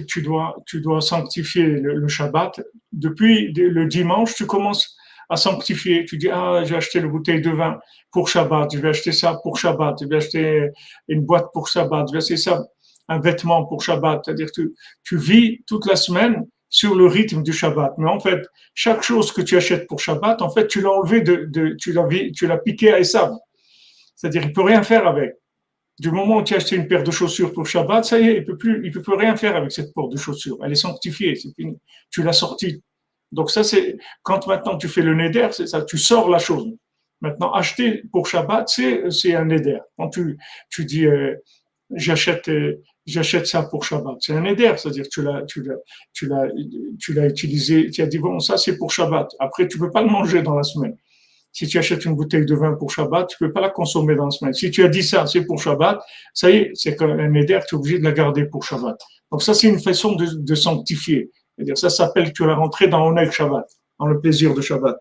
tu dois sanctifier le Shabbat. Depuis le dimanche, tu commences à sanctifier. Tu dis, j'ai acheté une bouteille de vin pour Shabbat, je vais acheter ça pour Shabbat, je vais acheter une boîte pour Shabbat, je vais acheter ça, un vêtement pour Shabbat. C'est-à-dire que tu vis toute la semaine sur le rythme du Shabbat. Mais en fait, chaque chose que tu achètes pour Shabbat, en fait, tu l'as enlevé tu l'as piqué à Esav. C'est-à-dire, il peut rien faire avec. Du moment où tu as acheté une paire de chaussures pour Shabbat, ça y est, il peut plus rien faire avec cette paire de chaussures. Elle est sanctifiée, c'est fini. Tu l'as sortie. Donc ça, c'est, quand maintenant tu fais le neder, c'est ça, tu sors la chose. Maintenant, acheter pour Shabbat, c'est un neder. Quand tu dis, j'achète ça pour Shabbat. C'est un éder, c'est-à-dire que tu l'as utilisé, tu as dit bon, ça c'est pour Shabbat. Après, tu peux pas le manger dans la semaine. Si tu achètes une bouteille de vin pour Shabbat, tu peux pas la consommer dans la semaine. Si tu as dit ça, c'est pour Shabbat, ça y est, c'est comme un éder, tu es obligé de la garder pour Shabbat. Donc ça, c'est une façon de sanctifier. C'est-à-dire, ça s'appelle que tu l'as rentré dans Oneg Shabbat, dans le plaisir de Shabbat.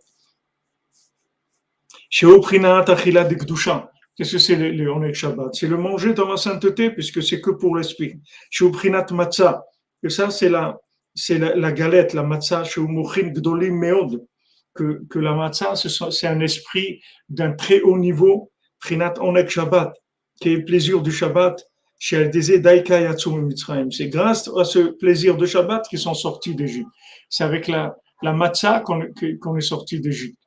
Chez Oprinat Achila de Gdusha. Qu'est-ce que c'est le Oneg Shabbat? C'est le manger dans la sainteté, puisque c'est que pour l'esprit. Chez Uprinat Matzah, que ça c'est la galette, la Matzah, chez Umuchin Gdolim Meod, que la Matzah c'est un esprit d'un très haut niveau, Prinat Oneg Shabbat, qui est le plaisir du Shabbat, chez Aldeze Daika Yatsum Mitzrayim. C'est grâce à ce plaisir de Shabbat qu'ils sont sortis d'Égypte. C'est avec la Matzah qu'on est sorti d'Égypte.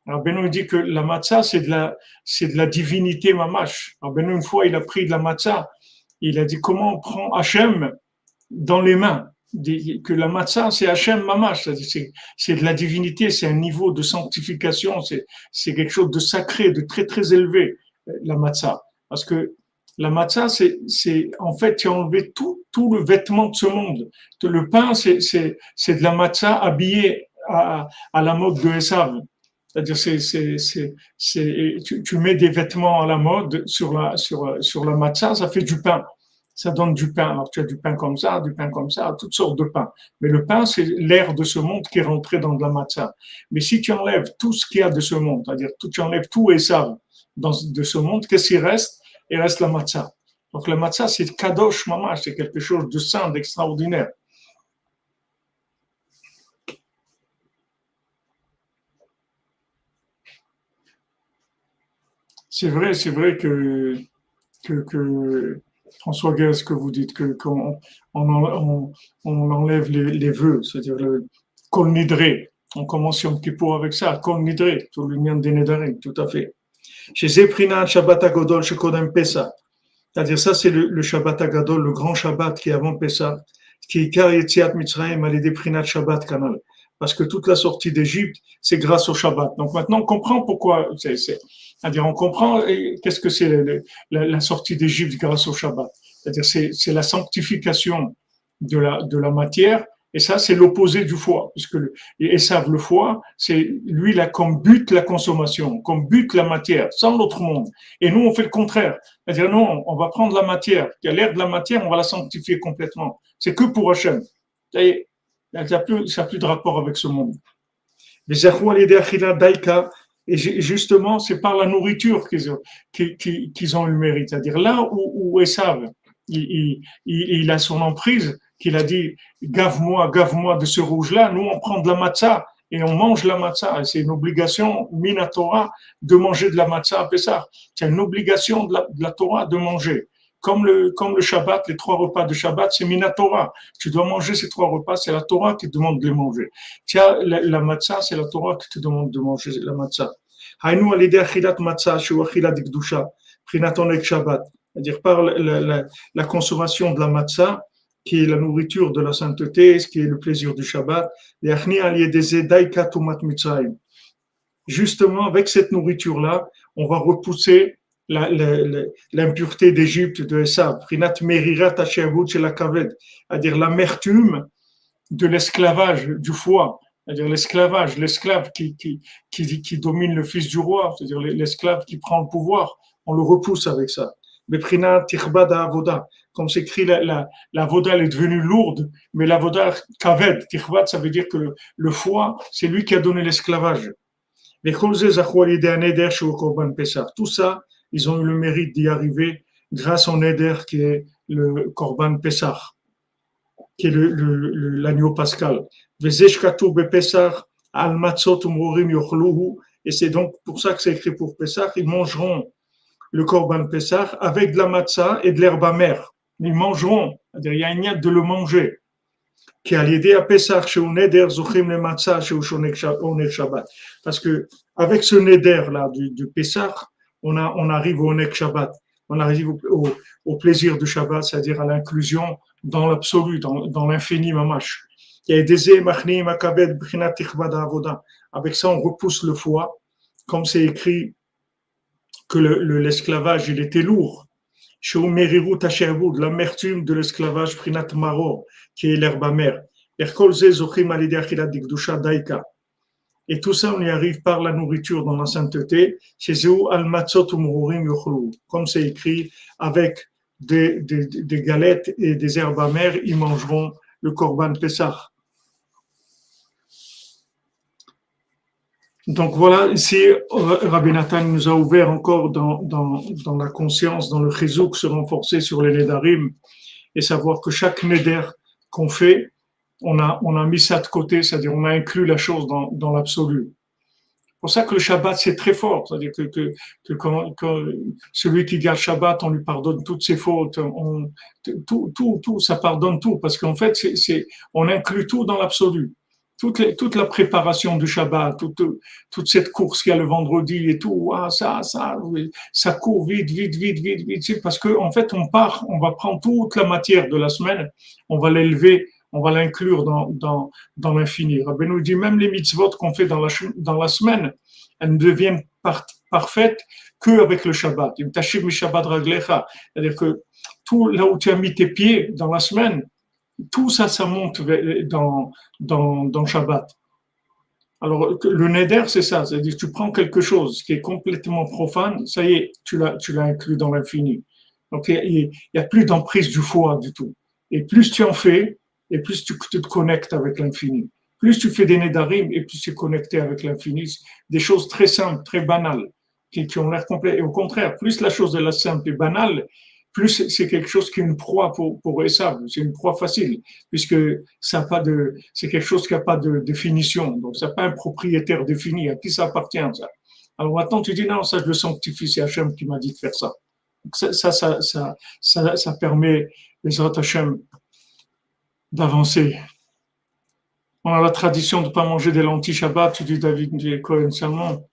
Alors Benoît dit que la matzah, c'est de la divinité mamash. Alors Benoît, une fois, il a pris de la matzah. Il a dit comment on prend Hachem dans les mains. Que la matzah, c'est Hachem mamash. C'est de la divinité, c'est un niveau de sanctification, c'est quelque chose de sacré, de très, très élevé, la matzah. Parce que la matzah, c'est en fait, tu as enlevé tout le vêtement de ce monde. Le pain, c'est de la matzah habillée à la mode de Esav. C'est-à-dire, tu mets des vêtements à la mode sur la matzah, ça fait du pain. Ça donne du pain. Alors, tu as du pain comme ça, toutes sortes de pain. Mais le pain, c'est l'air de ce monde qui est rentré dans de la matzah. Mais si tu enlèves tout ce qu'il y a de ce monde, c'est-à-dire, tu enlèves tout et ça de ce monde, qu'est-ce qui reste? Il reste la matzah. Donc, la matzah, c'est kadosh mamash, c'est quelque chose de saint, d'extraordinaire. C'est vrai que François Guez, ce que vous dites, qu'on enlève les vœux, c'est-à-dire le Kol Nidré. On commence Yom Kippour avec ça, Kol Nidré, tout le lien des Nedarim, tout à fait. Chez Zeprina Shabbat Agadol, chez Kodem Pessah. C'est-à-dire ça, c'est le Shabbat Agadol, le grand Shabbat qui est avant Pessah, qui est Kar Yetziat Mitzrayim, Alidé Prinat Shabbat Kanal. Parce que toute la sortie d'Égypte, c'est grâce au Shabbat. Donc maintenant, on comprend pourquoi C'est-à-dire, on comprend qu'est-ce que c'est la sortie d'Égypte grâce au Shabbat. C'est-à-dire, c'est la sanctification de la matière, et ça, c'est l'opposé du foie, puisque Esav, le foie, c'est lui, il a comme but la consommation, comme but la matière, sans l'autre monde. Et nous, on fait le contraire. C'est-à-dire, non, on va prendre la matière, qui a l'air de la matière, on va la sanctifier complètement. C'est que pour Hachem. Ça y est, ça n'a plus de rapport avec ce monde. Et justement, c'est par la nourriture qu'ils ont eu le mérite. C'est-à-dire là où Esav, il a son emprise, qu'il a dit gave-moi de ce rouge-là, nous on prend de la matzah et on mange la matzah. C'est une obligation, minatora, de manger de la matzah à Pessah. C'est une obligation de la Torah de manger. Comme le Shabbat, les 3 repas de Shabbat, c'est minatora. Tu dois manger ces 3 repas, c'est la Torah qui te demande de les manger. Tiens, la matzah, c'est la Torah qui te demande de manger la matzah. Haïnou alidé achilat matzah, shu achilat dikdusha, prinaton ek Shabbat. C'est-à-dire par la consommation de la matzah, qui est la nourriture de la sainteté, ce qui est le plaisir du Shabbat. Justement, avec cette nourriture-là, on va repousser l'impureté d'Égypte, de Esav, c'est-à-dire l'amertume de l'esclavage du foie, c'est-à-dire l'esclave qui domine le fils du roi, c'est-à-dire l'esclave qui prend le pouvoir, on le repousse avec ça. Comme c'est écrit, la voda elle est devenue lourde, mais la voda kaved, tichbad, ça veut dire que le foie, c'est lui qui a donné l'esclavage. Tout ça, ils ont eu le mérite d'y arriver grâce au neder qui est le korban Pessah, qui est l'agneau pascal. Et c'est donc pour ça que c'est écrit pour Pessah, ils mangeront le korban Pessah avec de la matzah et de l'herbe amère. Ils mangeront, c'est-à-dire il y a une niette de le manger. Qui a l'idée à Pessah chez neder zochim le matzah chez onek Shabbat. Parce que avec ce neder là du Pessah, on arrive au onek Shabbat. On arrive au plaisir du Shabbat, c'est-à-dire à l'inclusion dans l'absolu, dans l'infini mamash. Avec ça, on repousse le foie, comme c'est écrit que l'esclavage, il était lourd. L'amertume de l'esclavage, prinat maror, qui est l'herbe amère. Et tout ça, on y arrive par la nourriture dans la sainteté. Comme c'est écrit, avec des galettes et des herbes amères, ils mangeront le korban Pessah. Donc voilà, ici, Rabbi Nathan nous a ouvert encore dans la conscience, dans le chizouk, se renforcer sur les nedarim et savoir que chaque neder qu'on fait, on a mis ça de côté, c'est-à-dire on a inclus la chose dans l'absolu. C'est pour ça que le Shabbat, c'est très fort, c'est-à-dire que quand celui qui garde Shabbat, on lui pardonne toutes ses fautes, tout, ça pardonne tout, parce qu'en fait, on inclut tout dans l'absolu. Toute la préparation du Shabbat, toute cette course qu'il y a le vendredi et tout, ça court vite, parce que en fait, on va prendre toute la matière de la semaine, on va l'élever, on va l'inclure dans l'infini. Rabbi nous dit même les mitzvot qu'on fait dans la semaine, elles ne deviennent parfaites qu'avec le Shabbat. C'est-à-dire que tout là où tu as mis tes pieds dans la semaine, tout ça monte dans Shabbat. Alors, le neder, c'est ça. C'est-à-dire, tu prends quelque chose qui est complètement profane, ça y est, tu l'as inclus dans l'infini. Donc, il n'y a plus d'emprise du foie du tout. Et plus tu en fais, et plus tu te connectes avec l'infini. Plus tu fais des nedarim, et plus tu es connecté avec l'infini. Des choses très simples, très banales, qui ont l'air complètes. Et au contraire, plus la chose est la simple et banale, plus c'est quelque chose qui est une proie pour Esav, c'est une proie facile, puisque c'est quelque chose qui n'a pas de définition, donc ça n'a pas un propriétaire défini, à qui ça appartient, ça. Alors maintenant, tu dis, non, ça je le sanctifie, c'est Hachem qui m'a dit de faire ça. Donc ça permet, les autres Hachem, d'avancer. On a la tradition de ne pas manger des lentilles Shabbat, tu dis David Cohen Salmon.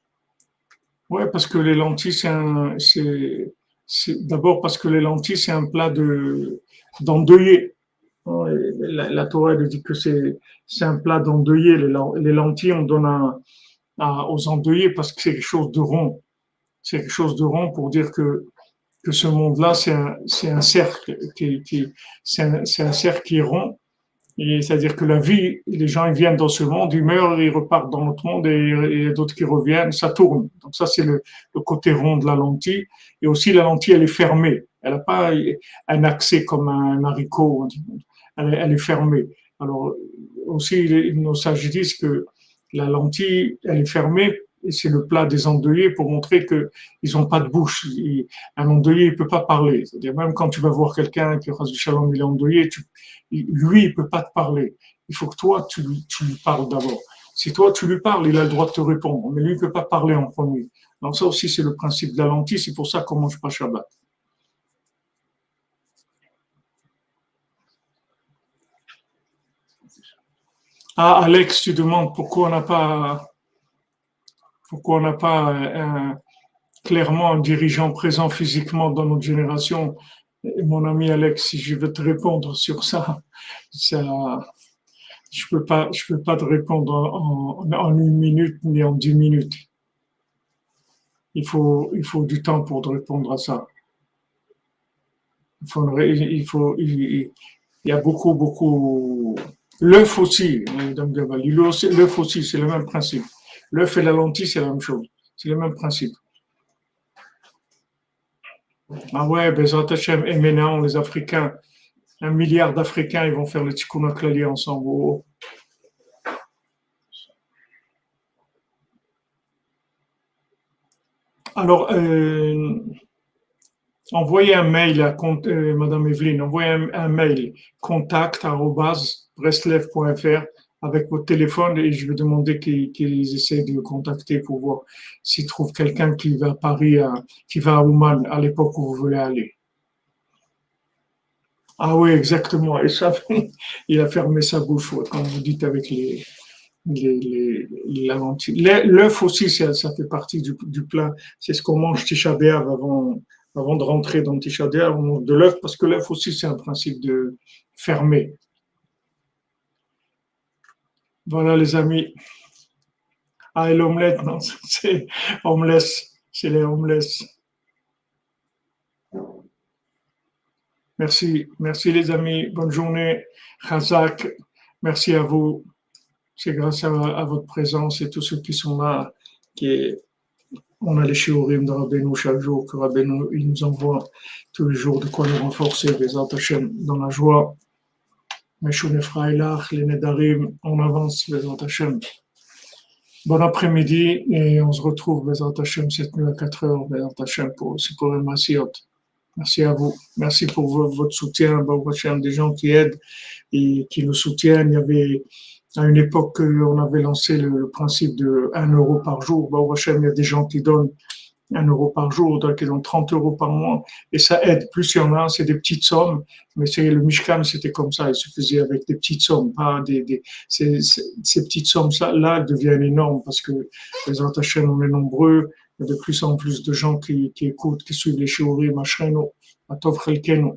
Ouais, parce que les lentilles, c'est d'abord parce que les lentilles, c'est un plat d'endeuillé. La Torah elle dit que c'est un plat d'endeuillé. Les lentilles, on donne aux endeuillés parce que c'est quelque chose de rond. c'est quelque chose de rond pour dire que ce monde-là, c'est un cercle c'est un cercle qui est rond. Et c'est-à-dire que la vie, les gens ils viennent dans ce monde, ils meurent, ils repartent dans notre monde et d'autres qui reviennent, ça tourne. Donc ça, c'est le côté rond de la lentille. Et aussi, la lentille, elle est fermée. Elle n'a pas un accès comme un haricot. Elle est fermée. Alors, aussi, nos sages disent que la lentille, elle est fermée et c'est le plat des endeuillés pour montrer qu'ils n'ont pas de bouche. Un endeuillé, il ne peut pas parler. C'est-à-dire, même quand tu vas voir quelqu'un qui, du shalom, il est endeuillé, lui, il ne peut pas te parler. Il faut que toi, tu lui parles d'abord. Si toi, tu lui parles, il a le droit de te répondre. Mais lui, il ne peut pas parler en premier. Donc ça aussi, c'est le principe de la lentille. C'est pour ça qu'on ne mange pas Shabbat. Ah, Alex, tu demandes pourquoi on n'a pas clairement un dirigeant présent physiquement dans notre génération. Et mon ami Alex, si je veux te répondre sur ça, je peux pas te répondre en 1 minute ni en 10 minutes. Il faut du temps pour te répondre à ça. Il y a beaucoup. L'œuf aussi, Madame Gavali, l'œuf aussi, c'est le même principe. L'œuf et la lentille, c'est la même chose. C'est le même principe. Ah ouais, Bezrat Hashem, et maintenant, les Africains, 1 milliard d'Africains, ils vont faire le Tikkun HaKlali ensemble. Oh. Alors, envoyez un mail à Madame Evelyne, envoyez un mail contact@breslev.fr avec votre téléphone et je vais demander qu'ils essaient de contacter pour voir s'ils trouvent quelqu'un qui va à Paris, qui va à Ouman à l'époque où vous voulez aller. Ah oui, exactement. Et ça, il a fermé sa bouche, ouais, comme vous dites avec la lentille. L'œuf aussi, ça fait partie du plat. C'est ce qu'on mange Tisha B'Av avant de rentrer dans Tisha B'Av, on mange de l'œuf parce que l'œuf aussi, c'est un principe de fermer. Voilà, les amis. Ah, et l'omelette, non, c'est omelette, c'est les omelettes. Merci les amis. Bonne journée. Chazak, merci à vous. C'est grâce à votre présence et tous ceux qui sont là on a les shiurim de Rabbeinu chaque jour, que Rabbeinu il nous envoie tous les jours de quoi nous renforcer, Bezrat Hashem, dans la joie. Meshune Frailach, les Nedarim, on avance, Bezrat Hashem. Bon après-midi et on se retrouve, Bezrat Hashem, cette nuit à 4h, Bezrat Hashem, pour le Massiot. Merci à vous. Merci pour votre soutien, Baruch Hashem, des gens qui aident et qui nous soutiennent. Il y avait, à une époque, on avait lancé le principe de 1 euro par jour. Baruch Hashem, il y a des gens qui donnent 1 euro par jour, donc ils donnent 30 euros par mois. Et ça aide. Plus il y en a, c'est des petites sommes. Mais le Mishkan, c'était comme ça. Il se faisait avec des petites sommes, pas ces petites sommes-là, elles deviennent énormes parce que les Hashem, on est nombreux. Il y a de plus en plus de gens qui écoutent, qui suivent les shiurim, Ashrenu, Atov Chelkenu.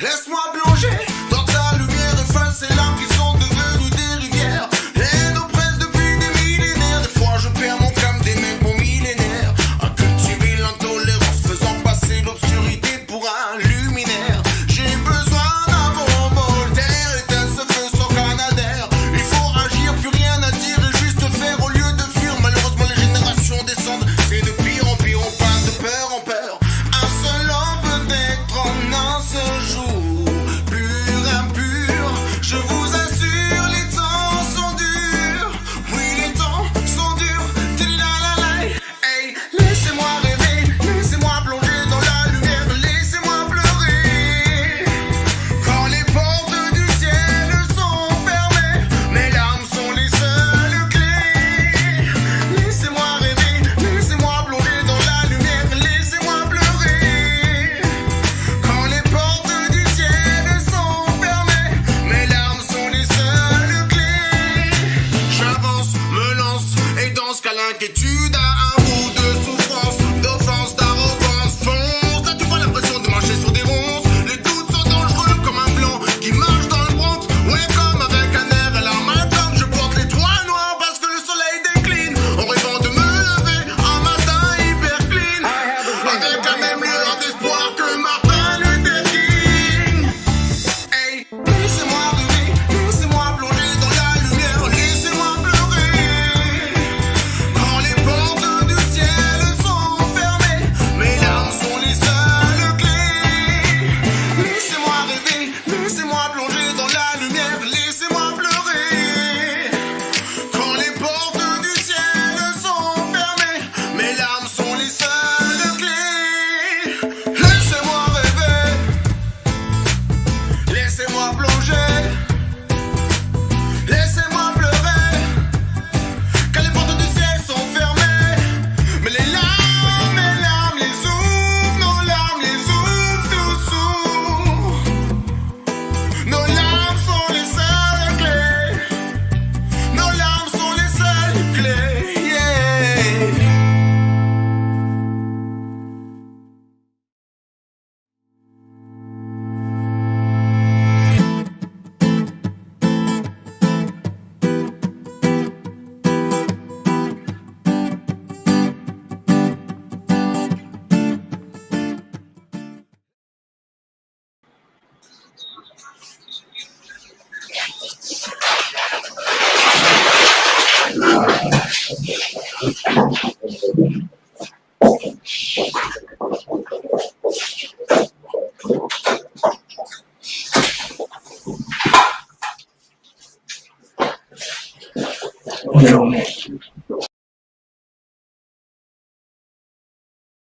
Laisse-moi plonger dans ta lumière, efface ces larmes qui sont devenues des rivières et nos presses depuis des millénaires. Des fois je perds mon calme, des mecs mon millénaire à cultiver l'intolérance, faisant passer l'obscurité pour un luminaire. J'ai besoin d'un bon Voltaire, éteindre ce feu sans Canadair. Il faut agir, plus rien à dire et juste faire au lieu de fuir. Malheureusement les générations descendent, c'est de pire en pire, on passe de peur en peur. Un seul homme peut-être en un seul jour, pur, impur. Je vous assure, les temps sont durs. Oui, les temps sont durs. Tili-la-la-la. Hey, laissez-moi rêver, laissez-moi plonger dans la lumière, laissez-moi pleurer. Quand les portes du ciel sont fermées, mes larmes sont les seules clés. Laissez-moi rêver, laissez-moi plonger dans la lumière, laissez-moi pleurer. Quand les portes du ciel sont fermées, mes larmes sont les seules clés. J'avance, me lance et danse qu'à l'inquiétude, à un bout de souffrance, d'offense, d'arrogance, fonce. Là tu vois l'impression de marcher sur des ronces. Les doutes sont dangereux comme un blanc qui marche dans le Bronx. Ouais, comme avec un air à l'armature, je porte les toits noirs parce que le soleil décline, en rêvant de me lever un matin hyper clean, avec la même lueur d'espoir que Martin Luther King. Hey, laissez-moi rêver, laissez-moi plonger dans la lumière, laissez-moi pleurer. Quand les portes du ciel sont fermées, mes larmes sont les seules clés. Laissez-moi rêver, laissez-moi plonger dans la lumière, laissez-moi pleurer. Quand les portes du ciel sont fermées, mes larmes sont les seules clés. Laissez-moi rêver, laissez-moi plonger, laissez-moi pleurer. Quand les portes du ciel sont fermées, mais les larmes les ouvrent, nos larmes les ouvrent tout s'ouvre. Nos larmes sont les seules clés, nos larmes sont les seules clés, yeah. Bonne journée.